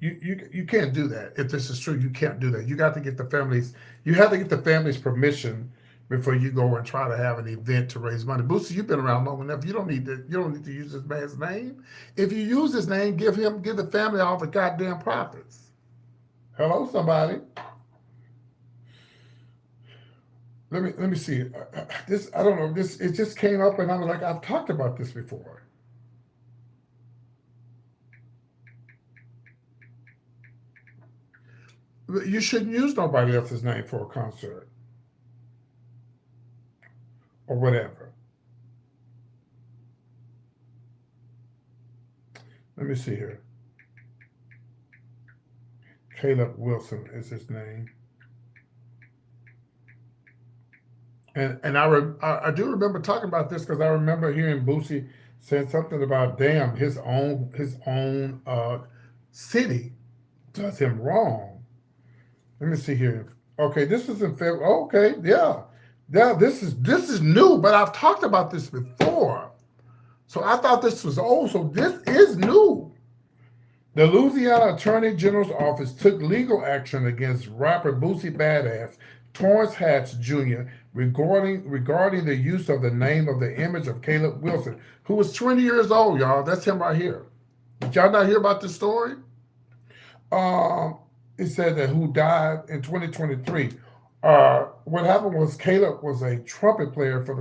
you can't do that. If this is true, you can't do that. You got to get the families. You have to get the family's permission before you go and try to have an event to raise money. Boosie, you've been around long enough. You don't need to use this man's name. If you use his name, give the family all the goddamn profits. Hello, somebody. Let me see. This, I don't know. It just came up and I was like, I've talked about this before. You shouldn't use nobody else's name for a concert. Or whatever. Let me see here. Caleb Wilson is his name. And I do remember talking about this because I remember hearing Boosie saying something about, damn, his own city does him wrong. Let me see here. Okay, this is in February. Okay, yeah. Yeah, this is new, but I've talked about this before. So I thought this was old. So this is new. The Louisiana Attorney General's office took legal action against rapper Boosie Badass Torrance Hatch Jr. regarding the use of the name of the image of Caleb Wilson, who was 20 years old, y'all. That's him right here. Did y'all not hear about this story? It said that who died in 2023. What happened was Caleb was a trumpet player for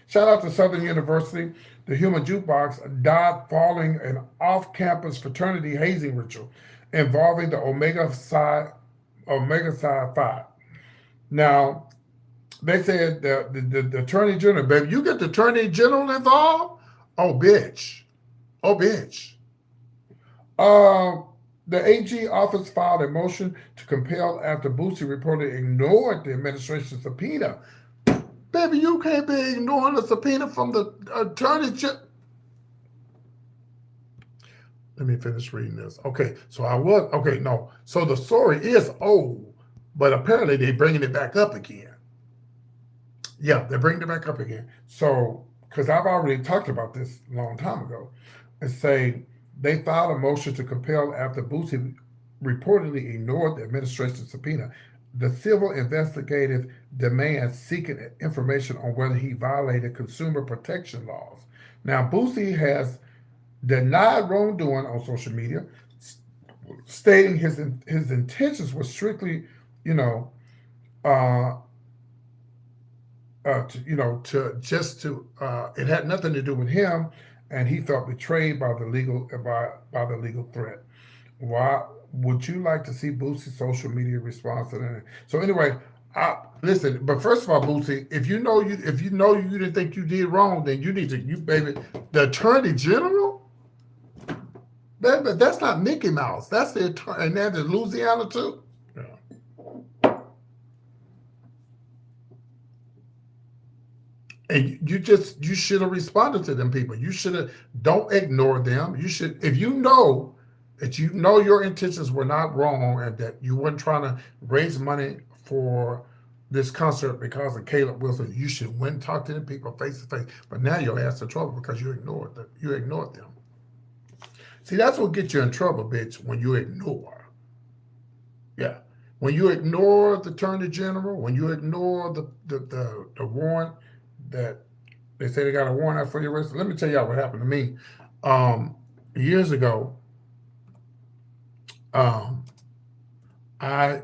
shout out to Southern University. The Human Jukebox died following an off-campus fraternity hazing ritual involving the Omega Psi Phi. Now, they said the Attorney General, baby, you get the Attorney General involved? Oh, bitch. Oh, bitch. The AG office filed a motion to compel after Boosie reportedly ignored the administration's subpoena. Baby, you can't be ignoring a subpoena from the attorney general. Let me finish reading this. Okay, so so the story is old, but apparently they're bringing it back up again. Yeah, they're bringing it back up again. So, because I've already talked about this a long time ago, and say they filed a motion to compel after Boosie reportedly ignored the administration's subpoena. The civil investigative demands seeking information on whether he violated consumer protection laws. Now, Boosie has denied wrongdoing on social media, stating his intentions were strictly, it had nothing to do with him, and he felt betrayed by the legal threat. Why would you like to see Boosie's social media response to that? So anyway, listen. But first of all, Boosie, if you know you didn't think you did wrong, then you need to the Attorney General. That's not Mickey Mouse. That's the attorney, and that's in Louisiana too. Yeah. And you should have responded to them people. You should have. Don't ignore them. You should, if you know that your intentions were not wrong and that you weren't trying to raise money for this concert because of Caleb Wilson, you should went and talk to them people face to face. But now your ass in trouble because you ignored them. See, that's what gets you in trouble, bitch, when you ignore. Yeah. When you ignore the Attorney General, when you ignore the warrant that they say they got a warrant out for your arrest. Let me tell y'all what happened to me. Years ago,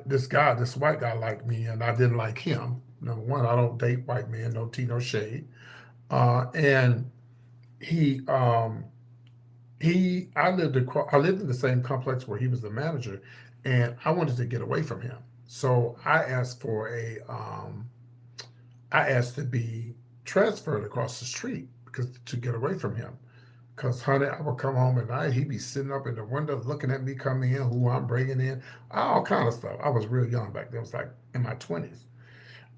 this white guy liked me and I didn't like him. Number one, I don't date white men, no tea, no shade. And I lived in the same complex where he was the manager, and I wanted to get away from him. So I asked to be transferred across the street to get away from him. Because, honey, I would come home at night, he'd be sitting up in the window looking at me coming in, who I'm bringing in, all kind of stuff. I was real young back then. I was like in my 20s.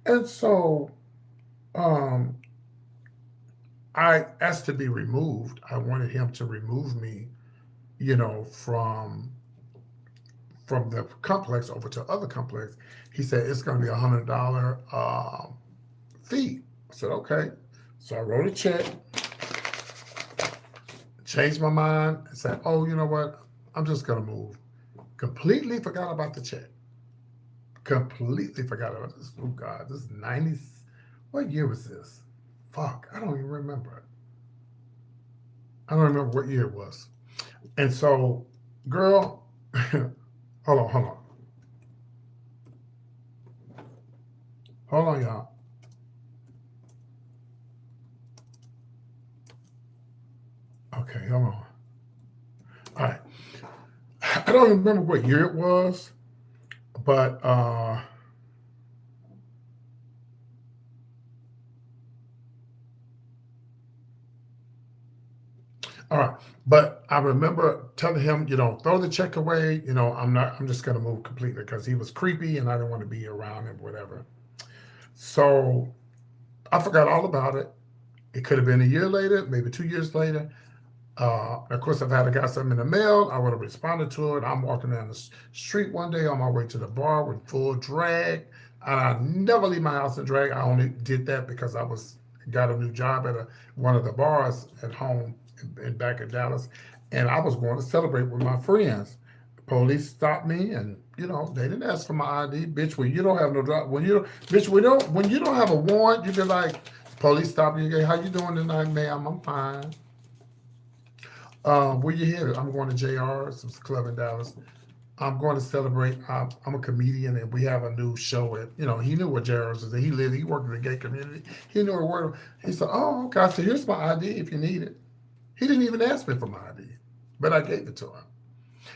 And so I asked to be removed. I wanted him to remove me, from the complex over to other complex. He said, it's going to be $100 fee. I said, okay. So I wrote a check, changed my mind, and said, oh, you know what? I'm just going to move. Completely forgot about the check. Completely forgot about this. Oh, God, this is 90s. What year was this? Fuck, I don't even remember it. I don't remember what year it was. And so, girl, hold on. Hold on, y'all. Okay, hold on. All right. I don't remember what year it was, but all right. But I remember telling him, throw the check away. I'm just going to move completely because he was creepy and I didn't want to be around him, whatever. So I forgot all about it. It could have been a year later, maybe 2 years later. Of course, if I had got something in the mail, I would have responded to it. I'm walking down the street one day on my way to the bar with full drag. And I never leave my house in drag. I only did that because I got a new job at one of the bars at home and back in Dallas, and I was going to celebrate with my friends. The police stopped me, and they didn't ask for my ID, bitch. When you don't have no drive, when you don't have a warrant, you be like, police stop you. How you doing tonight, ma'am? I'm fine. Where you headed? I'm going to JR's. It's a club in Dallas. I'm going to celebrate. I'm a comedian, and we have a new show at. He knew what JR's is. He worked in the gay community. He knew a word. He said, "Oh, okay." I said, "Here's my ID if you need it." He didn't even ask me for my ID, but I gave it to him.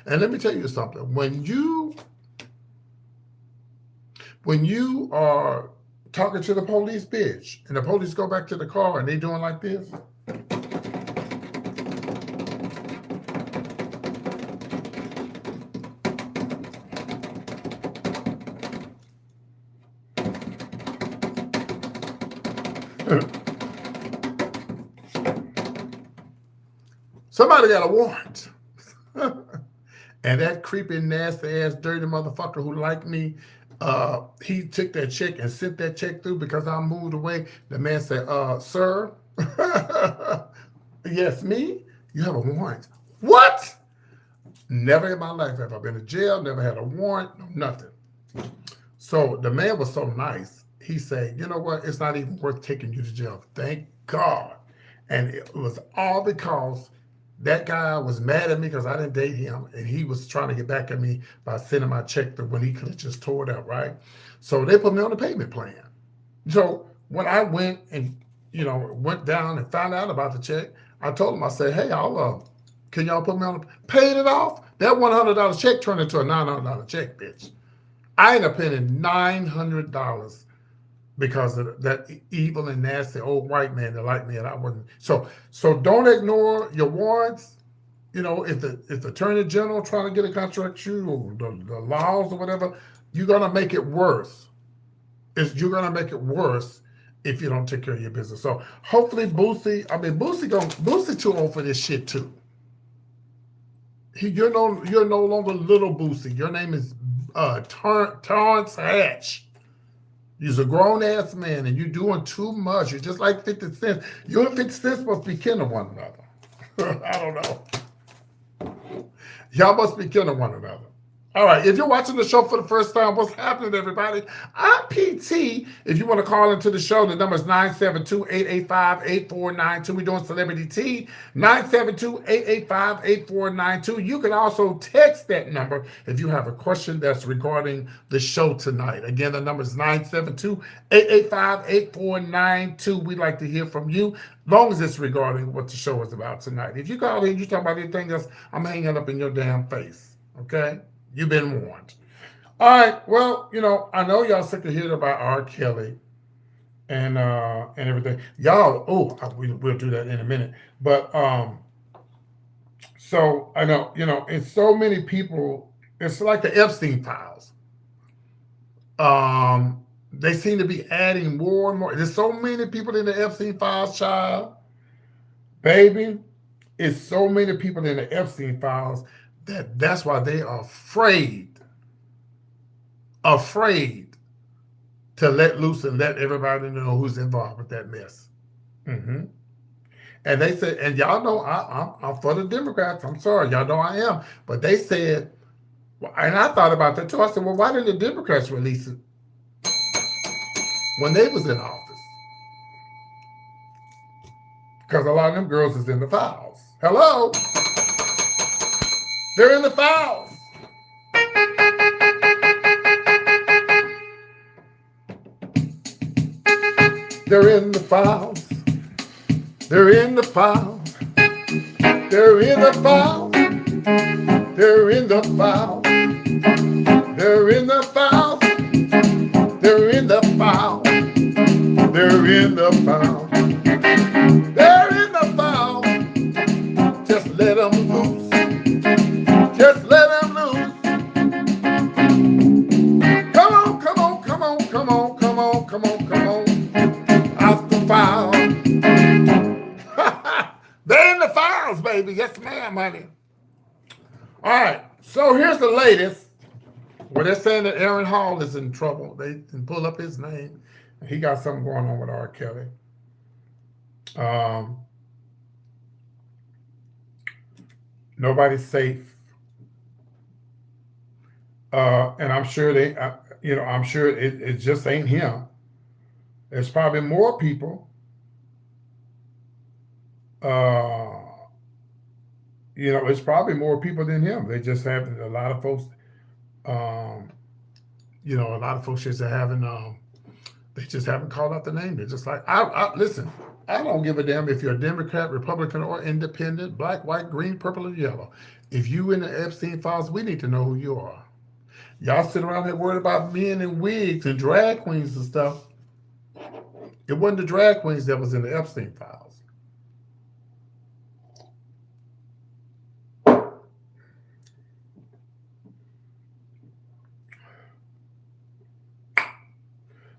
And let me tell you something. When you are talking to the police, bitch, and the police go back to the car and they doing like this, Somebody got a warrant. And that creepy, nasty ass, dirty motherfucker who liked me, he took that check and sent that check through because I moved away. The man said, sir, yes, me? You have a warrant. What? Never in my life have I been to jail, never had a warrant, no nothing. So the man was so nice. He said, you know what? It's not even worth taking you to jail. Thank God. And it was all because that guy was mad at me because I didn't date him, and he was trying to get back at me by sending my check through when he could have just tore it up, right? So they put me on the payment plan. So when I went and, went down and found out about the check, I told him, I said, hey, can y'all put me on paid it off? That $100 check turned into a $900 check, bitch. I ended up paying $900 because of that evil and nasty old white man that liked me and I wasn't. So don't ignore your warrants. If the attorney general trying to get a contract you or the laws or whatever, you're gonna make it worse. You're gonna make it worse if you don't take care of your business. So hopefully Boosie too old for this shit too. You're no longer little Boosie. Your name is Terrence Hatch. You're a grown-ass man, and you're doing too much. You're just like 50 Cent. You and 50 Cent supposed to be kin of one another. I don't know. Y'all must be kin of one another. All right, if you're watching the show for the first time, what's happening, everybody? I'm PT. If you want to call into the show, the number is 972-885-8492. We're doing Celebrity Tea, 972-885-8492. You can also text that number if you have a question that's regarding the show tonight. Again, the number is 972-885-8492. We'd like to hear from you, as long as it's regarding what the show is about tonight. If you call in, you talk about anything else, I'm hanging up in your damn face, okay? You've been warned. All right. Well, I know y'all sick to hear about R. Kelly and everything. Y'all, we'll do that in a minute. But so I know, it's so many people. It's like the Epstein files. They seem to be adding more and more. There's so many people in the Epstein files, child. Baby, it's so many people in the Epstein files. That's why they are afraid to let loose and let everybody know who's involved with that mess. Mm-hmm. And they said, and y'all know I'm for the Democrats. I'm sorry, y'all know I am. But they said, and I thought about that too. I said, well, why didn't the Democrats release it when they was in office? Because a lot of them girls is in the files. Hello? They're in the files. They're in the files. They're in the files. They're in the files. They're in the files. They're in the files. They're in the files. They're in the files. They're in the files. Just let them loose. Just let them loose. Come on, come on, come on, come on, come on, come on, come on. Out the file. They're in the files, baby. Yes, ma'am, honey. All right. So here's the latest. Where they're saying that Aaron Hall is in trouble. They can pull up his name. He got something going on with R. Kelly. Nobody's safe. And I'm sure I'm sure it just ain't him. There's probably more people. It's probably more people than him. They just have a lot of folks. A lot of folks just haven't. They just haven't called out the name. They're just like, listen. I don't give a damn if you're a Democrat, Republican, or Independent, black, white, green, purple, or yellow. If you in the Epstein files, we need to know who you are. Y'all sit around here worried about men in wigs and drag queens and stuff. It wasn't the drag queens that was in the Epstein files.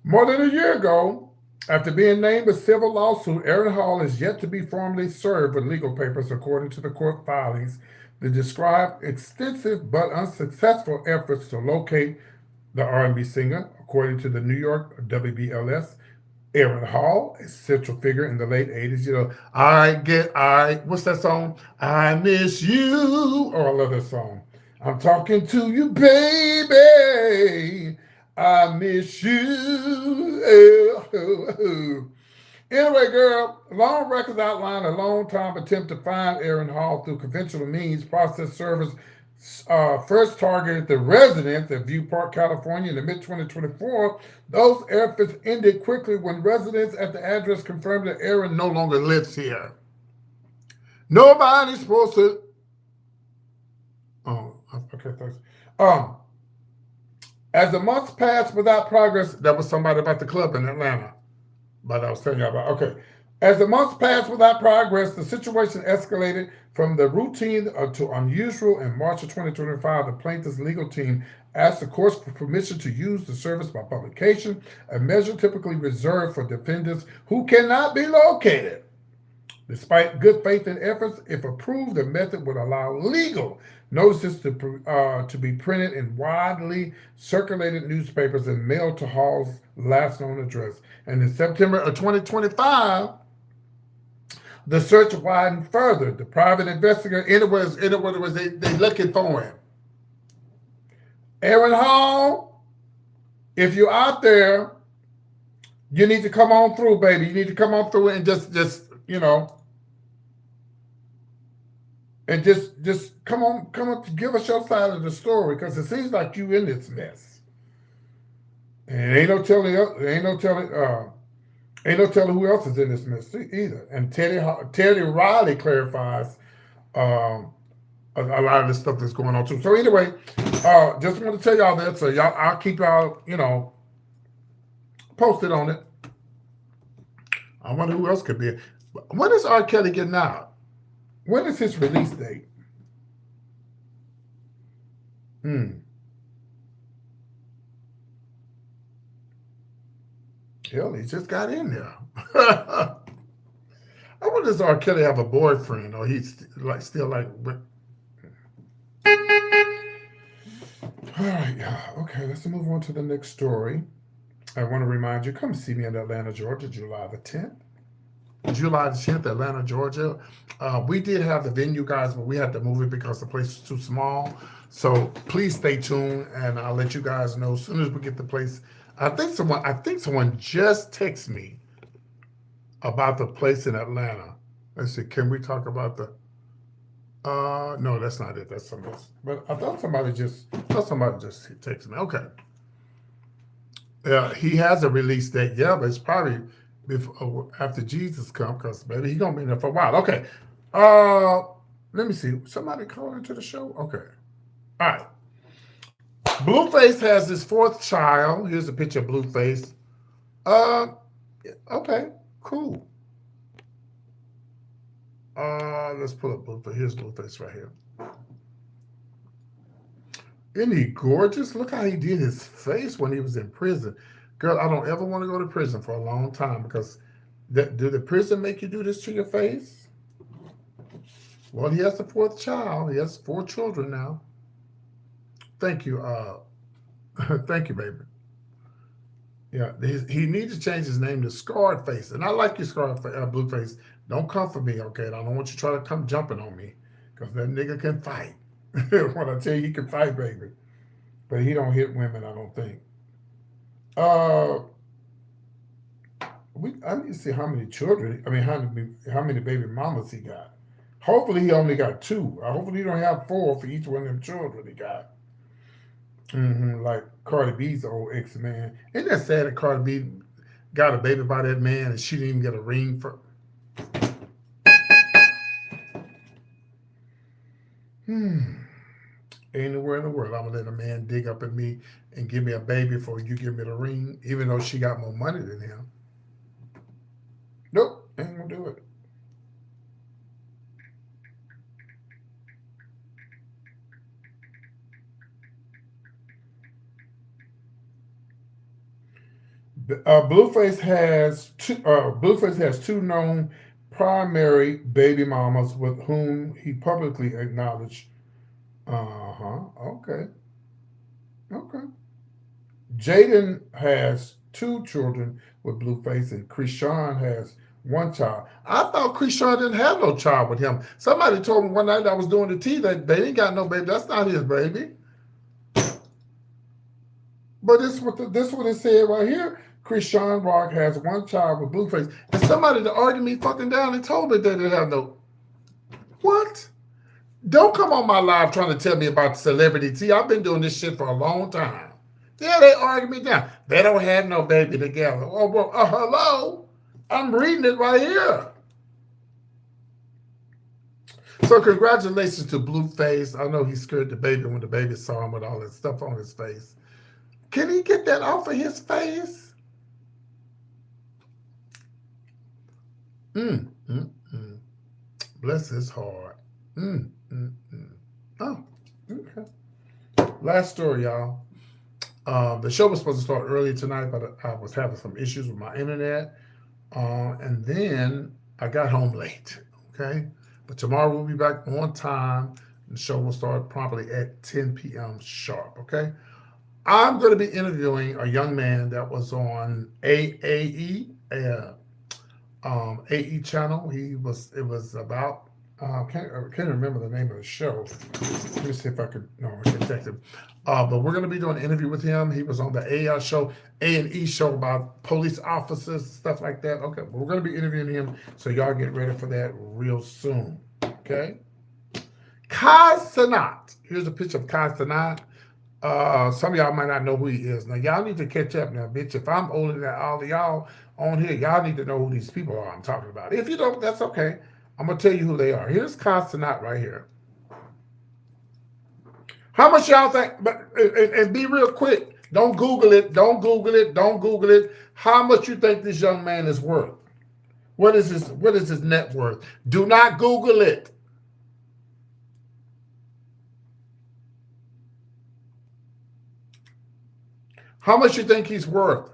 More than a year ago, After being named a civil lawsuit, Aaron Hall is yet to be formally served with legal papers, according to the court filings that describe extensive but unsuccessful efforts to locate the R&B singer, according to the New York WBLS. Aaron Hall, a central figure in the late 80s. You know, what's that song? I miss you. Oh, I love that song. I'm talking to you, baby. I miss you. Anyway, girl, long records outline a long time attempt to find Aaron Hall through conventional means. Process Service first targeted the residents at View Park, California in the mid 2024. Those efforts ended quickly when residents at the address confirmed that Aaron no longer lives here. Nobody's supposed to. Oh, okay, thanks. As the months passed without progress, that was somebody about the club in Atlanta. But I was telling you about, okay. As the months passed without progress, the situation escalated from the routine to unusual. In March of 2025, the plaintiff's legal team asked the courts for permission to use the service by publication, a measure typically reserved for defendants who cannot be located. Despite good faith and efforts, if approved, the method would allow legal notices to be printed in widely circulated newspapers and mailed to Hall's last known address. And in September of 2025, the search widened further. The private investigator, in other words, they looking for him. Aaron Hall, if you're out there, you need to come on through, baby. You need to come on through and just and just come on, give us your side of the story, because it seems like you in this mess. And ain't no telling who else is in this mess either. And Teddy Riley clarifies a lot of the stuff that's going on too. So anyway, just want to tell y'all that. So I'll keep y'all, posted on it. I wonder who else could be. When is R. Kelly getting out? When is his release date? Hell, he just got in there. I wonder, does R. Kelly have a boyfriend, or he's still like? All right, okay. Let's move on to the next story. I want to remind you, come see me in Atlanta, Georgia, July the 10th. July the 10th, Atlanta, Georgia. We did have the venue, guys, but we had to move it because the place is too small. So please stay tuned, and I'll let you guys know as soon as we get the place. I think someone just texted me about the place in Atlanta. Let's see, can we talk about the? No, that's not it. That's something else. But I thought somebody just texted me. Okay. He has a release date, yeah, but it's probably after Jesus come, because maybe he's gonna be there for a while. Okay. Let me see. Somebody call into the show? Okay. All right. Blueface has his fourth child. Here's a picture of Blueface. Okay, cool. Let's pull up Blueface. Here's Blueface right here. Isn't he gorgeous? Look how he did his face when he was in prison. Girl, I don't ever want to go to prison for a long time, because do the prison make you do this to your face? Well, he has the fourth child. He has 4 children now. Thank you. Thank you, baby. Yeah, he needs to change his name to Scarred Face. And I like you, Blueface. Don't come for me, okay? I don't want you to try to come jumping on me, because that nigga can fight. When I tell you he can fight, baby. But he don't hit women, I don't think. I need to see how many children, how many baby mamas he got. Hopefully he only got 2. Hopefully he don't have 4 for each one of them children he got. Like Cardi B's old ex-man. Isn't that sad that Cardi B got a baby by that man and she didn't even get a ring for? Anywhere in the world, I'm gonna let a man dig up at me and give me a baby before you give me the ring, even though she got more money than him. Nope, ain't gonna do it. Blueface has two known primary baby mamas with whom he publicly acknowledged. Uh-huh. Okay. Okay. Jaden has two children with Blueface, and Krishan has one child. I thought Krishan didn't have no child with him. Somebody told me one night I was doing the tea that they ain't got no baby. That's not his baby. But this what it said right here. Krishan Rock has one child with Blueface. And somebody that argued me fucking down and told me they didn't have no. What? Don't come on my live trying to tell me about celebrity tea. I've been doing this shit for a long time. Yeah, they argue me down. They don't have no baby together. Oh, well, hello? I'm reading it right here. So congratulations to Blueface. I know he scared the baby when the baby saw him with all that stuff on his face. Can he get that off of his face? Bless his heart. Oh, okay. Last story, y'all. The show was supposed to start early tonight, but I was having some issues with my internet. And then I got home late, okay? But tomorrow we'll be back on time. The show will start promptly at 10 p.m. sharp, okay? I'm going to be interviewing a young man that was on AE channel. It was about I can't remember the name of the show. Let me see if I could text him. But we're going to be doing an interview with him. He was on the A&E show about police officers, stuff like that. Okay, but we're going to be interviewing him, so y'all get ready for that real soon. Okay. Cenat. Here's a picture of Cenat. Some of y'all might not know who he is. Now, y'all need to catch up now, bitch. If I'm older than all of y'all on here, y'all need to know who these people are I'm talking about. If you don't, that's okay. I'm going to tell you who they are. Here's Cenat right here. How much y'all think, and be real quick, don't Google it, don't Google it, don't Google it. How much you think this young man is worth? What is his net worth? Do not Google it. How much you think he's worth?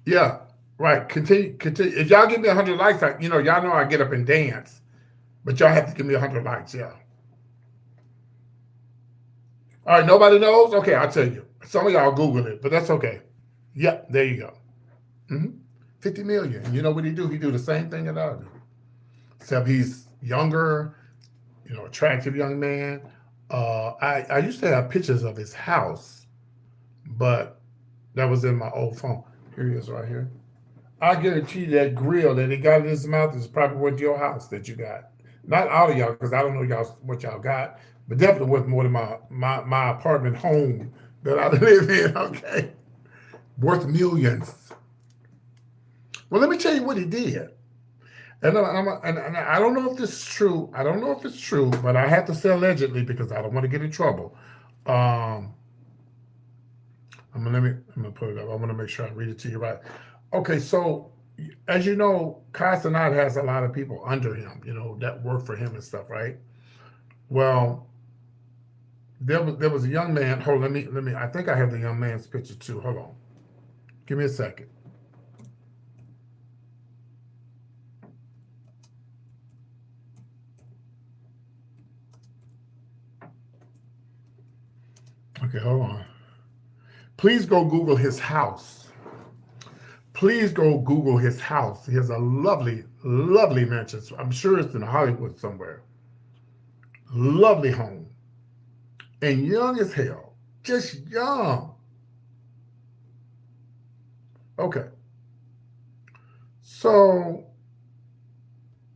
Yeah, right. Continue. If y'all give me 100 likes, y'all know I get up and dance. But y'all have to give me 100 likes, yeah. All right, nobody knows? Okay, I'll tell you. Some of y'all Google it, but that's okay. Yeah, there you go. 50 million. You know what he do? He do the same thing that I do. Except he's younger, attractive young man. I used to have pictures of his house, but that was in my old phone. Here he is right here. I guarantee you that grill that he got in his mouth is probably worth your house that you got. Not all of y'all, because I don't know what y'all got, but definitely worth more than my apartment home that I live in, okay? Worth millions. Well, let me tell you what he did. And I don't know if this is true. I don't know if it's true, but I have to say allegedly because I don't want to get in trouble. I'm gonna put it up. I want to make sure I read it to you right. Okay, so as you know, Cenat has a lot of people under him, that work for him and stuff, right? Well, there was a young man. Hold on, let me. I think I have the young man's picture too. Hold on, give me a second. Okay, hold on. Please go Google his house. Please go Google his house. He has a lovely, lovely mansion. I'm sure it's in Hollywood somewhere. Lovely home. And young as hell. Just young. Okay. So,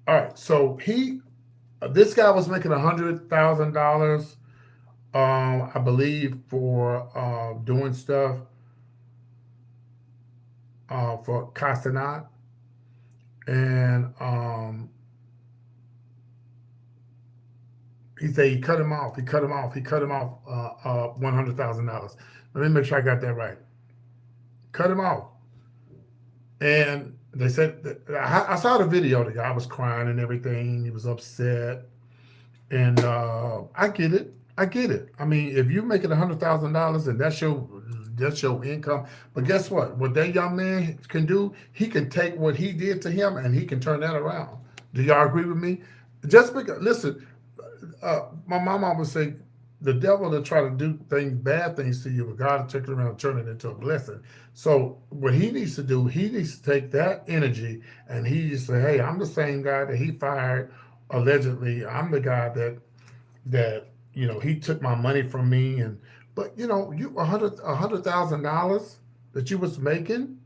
all right. So this guy was making $100,000, I believe, for doing stuff for Cenat. And He said he cut him off. He cut him off. He cut him off $100,000. Let me make sure I got that right. Cut him off. And they said, I saw the video. The guy was crying and everything. He was upset. And I get it. I get it. I mean, if you're making $100,000 and that's your income, but guess what? What that young man can do, he can take what he did to him and he can turn that around. Do y'all agree with me? Just because, listen, my mom always say, the devil will try to do bad things to you, but God will take it around and turn it into a blessing. So what he needs to do, he needs to take that energy and he needs to say, hey, I'm the same guy that he fired allegedly. I'm the guy that he took my money from me, but you $100,000 that you was making,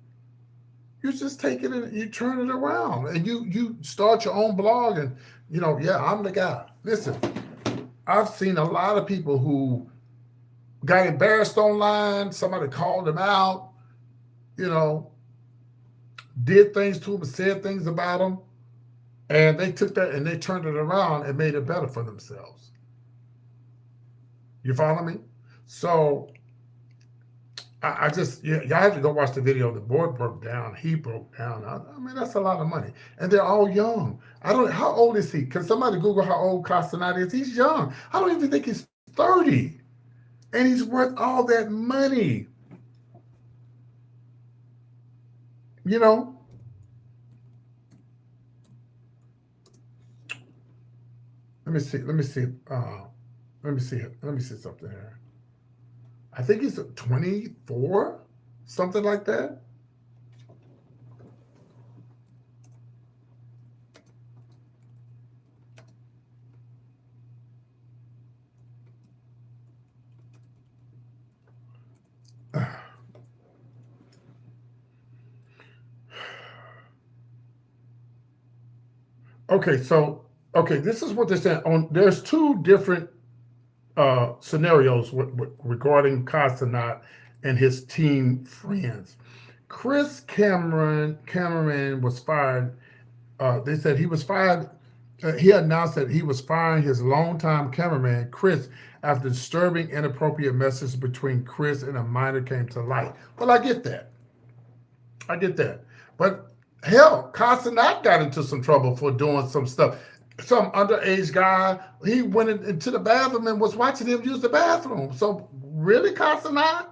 you just take it and you turn it around and you start your own blog and yeah, I'm the guy. Listen, I've seen a lot of people who got embarrassed online. Somebody called them out, did things to them, said things about them, and they took that and they turned it around and made it better for themselves. You follow me? So I just, y'all have to go watch the video. The boy broke down. He broke down. I mean, that's a lot of money. And they're all young. How old is he? Can somebody Google how old Cenat is? He's young. I don't even think he's 30. And he's worth all that money. Let me see. Let me see something here. I think he's 24, something like that. Okay, this is what they're saying. There's two different scenarios regarding Cenat and his team friends. Chris Cameraman was fired. They said he was fired. He announced that he was firing his longtime cameraman, Chris, after disturbing inappropriate messages between Chris and a minor came to light. Well, I get that. But hell, Cenat got into some trouble for doing some stuff. Some underage guy, he went into the bathroom and was watching him use the bathroom. So really, Cenat?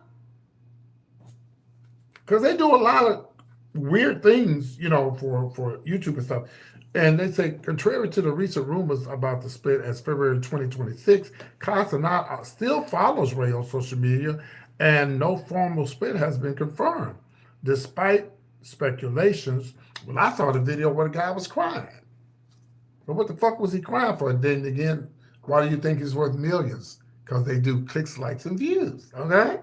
Because they do a lot of weird things, for YouTube and stuff. And they say, contrary to the recent rumors about the split as February 2026, Cenat still follows Ray on social media, and no formal split has been confirmed, despite speculations. Well, I saw the video where the guy was crying. But what the fuck was he crying for? Then again, why do you think he's worth millions? Because they do clicks, likes, and views. Okay.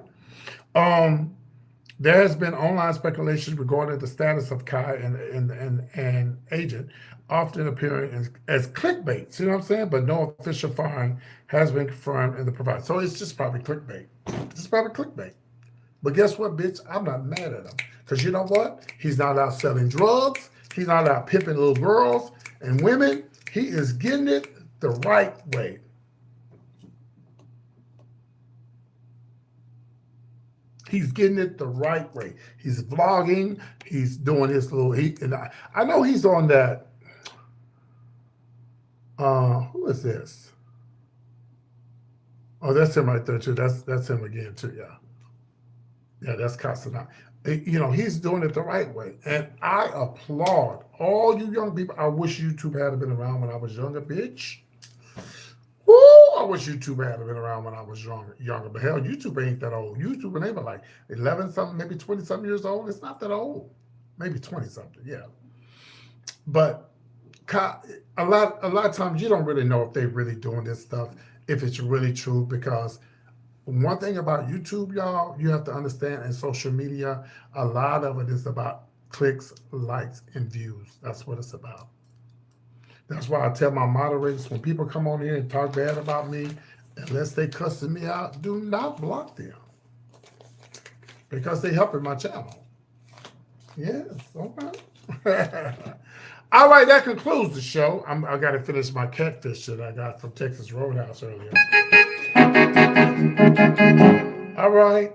There has been online speculation regarding the status of Kai and Agent, often appearing as clickbait. See what I'm saying? But no official firing has been confirmed in the provider. So it's just probably clickbait. But guess what, bitch? I'm not mad at him. Because you know what? He's not out selling drugs. He's not out pimping little girls and women. He is getting it the right way. He's getting it the right way. He's vlogging. He's doing his little. I know he's on that. Who is this? Oh, that's him right there too. That's him again too. Yeah, that's Cenat. He's doing it the right way. And I applaud all you young people. I wish YouTube had been around when I was younger, bitch. Woo! I wish YouTube had been around when I was younger. But hell, YouTube ain't that old. YouTube, and they were like 11-something, maybe 20-something years old. It's not that old. Maybe 20-something, yeah. But a lot of times you don't really know if they're really doing this stuff, if it's really true, because one thing about YouTube, y'all, you have to understand, and social media, a lot of it is about clicks, likes, and views. That's what it's about. That's why I tell my moderators, when people come on here and talk bad about me, unless they cussing me out, do not block them. Because they helping my channel. Yes, okay. All right, that concludes the show. I got to finish my catfish that I got from Texas Roadhouse earlier. All right.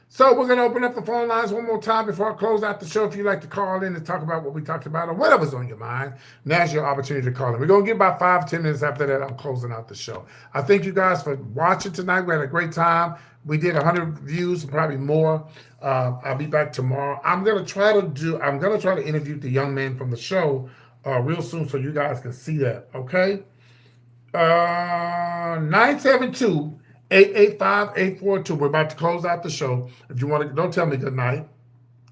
So we're going to open up the phone lines one more time before I close out the show. If you'd like to call in and talk about what we talked about or whatever's on your mind, now's your opportunity to call in. We're going to get about 5-10 minutes after that. I'm closing out the show. I thank you guys for watching tonight. We had a great time. We did 100 views, probably more. I'll be back tomorrow. I'm going to try to interview the young man from the show real soon so you guys can see that. Okay. 972-885-842. We're about to close out the show. If you want to, don't tell me good night.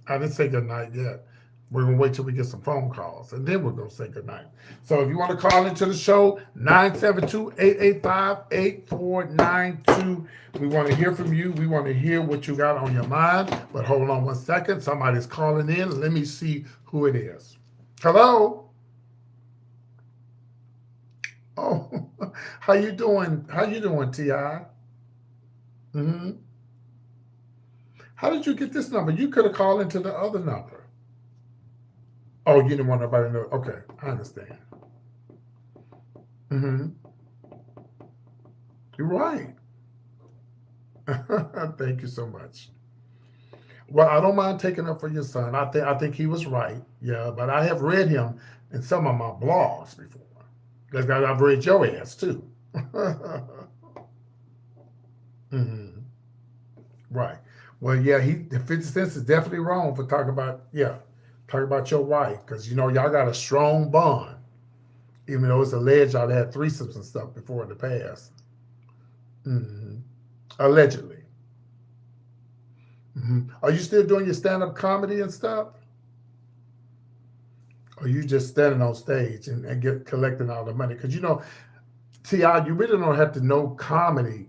I didn't say good night yet. We're going to wait till we get some phone calls, and then we're going to say good night. So if you want to call into the show, 972-885-8492. We want to hear from you. We want to hear what you got on your mind. But hold on one second. Somebody's calling in. Let me see who it is. Hello? Oh, how you doing? How you doing, T.I.? Mm-hmm. How did you get this number? You could have called into the other number. Oh, you didn't want nobody to know. Okay, I understand. Mm-hmm. You're right. Thank you so much. Well, I don't mind taking up for your son. I think he was right. Yeah, but I have read him in some of my blogs before. Because I've read your ass too. Mm-hmm. Right. Well, yeah, 50 Cent is definitely wrong for talking about your wife. Because, y'all got a strong bond. Even though it's alleged y'all had threesomes and stuff before in the past. Mm-hmm. Allegedly. Mm-hmm. Are you still doing your stand-up comedy and stuff? Or you just standing on stage and collecting all the money? Because, T.I., you really don't have to know comedy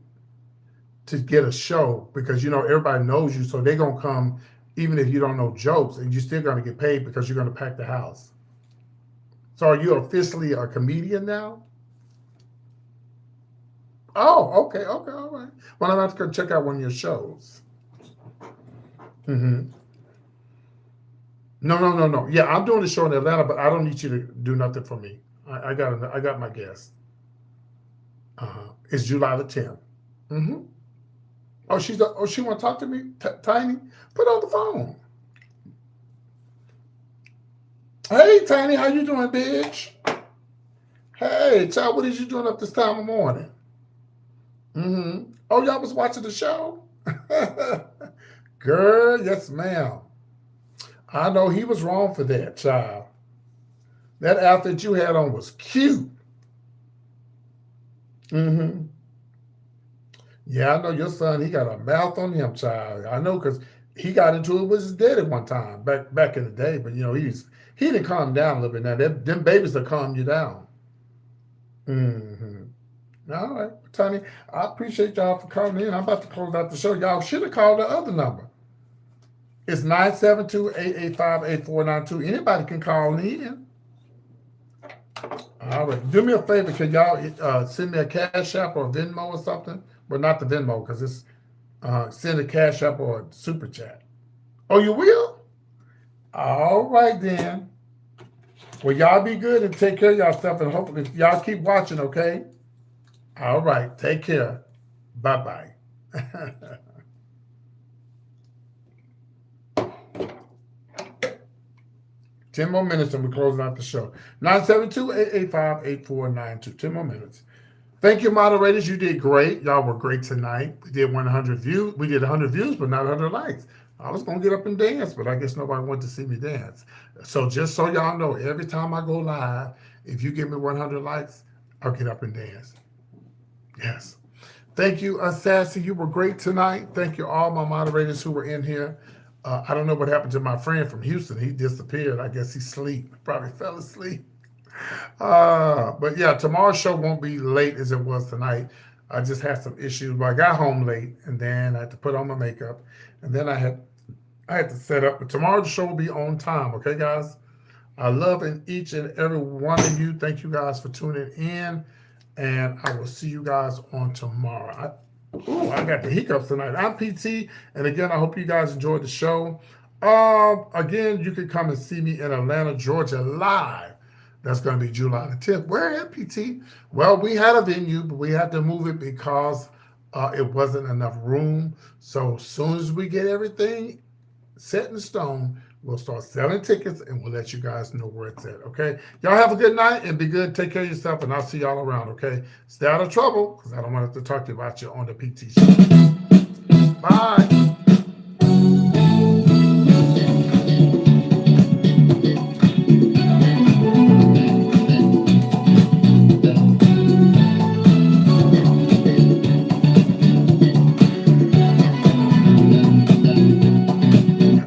to get a show because, everybody knows you. So they're going to come even if you don't know jokes and you're still going to get paid because you're going to pack the house. So are you officially a comedian now? Oh, okay, all right. Well, I'm going to go check out one of your shows. Mm-hmm. No. Yeah, I'm doing a show in Atlanta, but I don't need you to do nothing for me. I got my guest. It's July the 10th. Mm-hmm. Oh, she want to talk to me, Tiny? Put on the phone. Hey, Tiny, how you doing, bitch? Hey, child, what is you doing up this time of morning? Mm-hmm. Oh, y'all was watching the show? Girl, yes, ma'am. I know he was wrong for that, child. That outfit you had on was cute. Mm-hmm. Yeah, I know your son, he got a mouth on him, child. I know because he got into it with his daddy one time back in the day, but he didn't calm down a little bit now. Them babies will calm you down. Mm-hmm. All right, Tony, I appreciate y'all for calling in. I'm about to close out the show. Y'all should have called the other number. It's 972-885-8492. Anybody can call in. All right. Do me a favor. Can y'all send me a Cash App or a Venmo or something? Well, not the Venmo because it's send a Cash App or a Super Chat. Oh, you will? All right, then. Well, y'all be good and take care of yourself and hopefully y'all keep watching, okay? All right. Take care. Bye-bye. 10 more minutes and we're closing out the show. 972-885-8492. 10 more minutes. Thank you, moderators. You did great. Y'all were great tonight. We did 100 views. We did 100 views, but not 100 likes. I was going to get up and dance, but I guess nobody wanted to see me dance. So just so y'all know, every time I go live, if you give me 100 likes, I'll get up and dance. Yes. Thank you, Sassy. You were great tonight. Thank you, all my moderators who were in here. I don't know what happened to my friend from Houston. He disappeared. I guess he probably fell asleep. But yeah, tomorrow's show won't be late as it was tonight. I just had some issues. Well, I got home late, and then I had to put on my makeup, and then I had to set up. But tomorrow's show will be on time. Okay, guys. I love each and every one of you. Thank you guys for tuning in, and I will see you guys on tomorrow. I got the hiccups tonight. I'm PT, and again, I hope you guys enjoyed the show. Again, you can come and see me in Atlanta, Georgia, live That's going to be July the 10th. Where at, PT? Well, we had a venue, but we had to move it because it wasn't enough room. So as soon as we get everything set in stone, we'll start selling tickets and we'll let you guys know where it's at, okay? Y'all have a good night and be good. Take care of yourself, and I'll see y'all around, okay? Stay out of trouble because I don't want to talk to you about you on the PT show. Bye.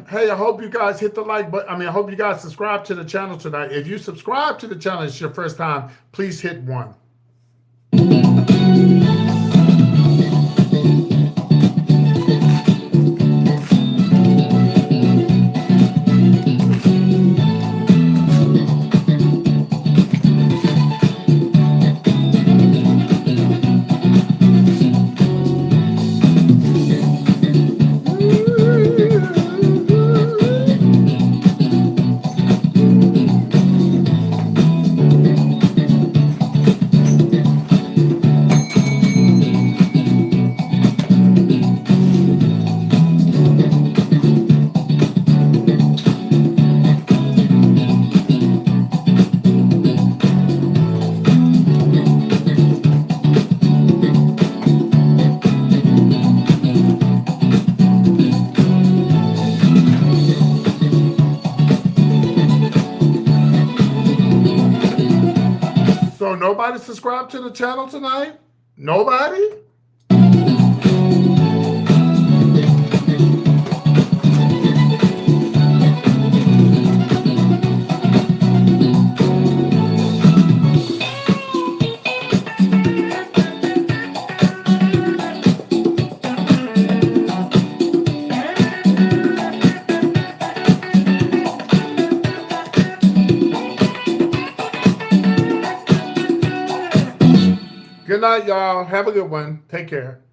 Hey, I hope you guys hit the like button. I hope you guys subscribe to the channel tonight. If you subscribe to the channel, it's your first time, please hit 1. So nobody subscribed to the channel tonight? Nobody? Good night, y'all. Have a good one. Take care.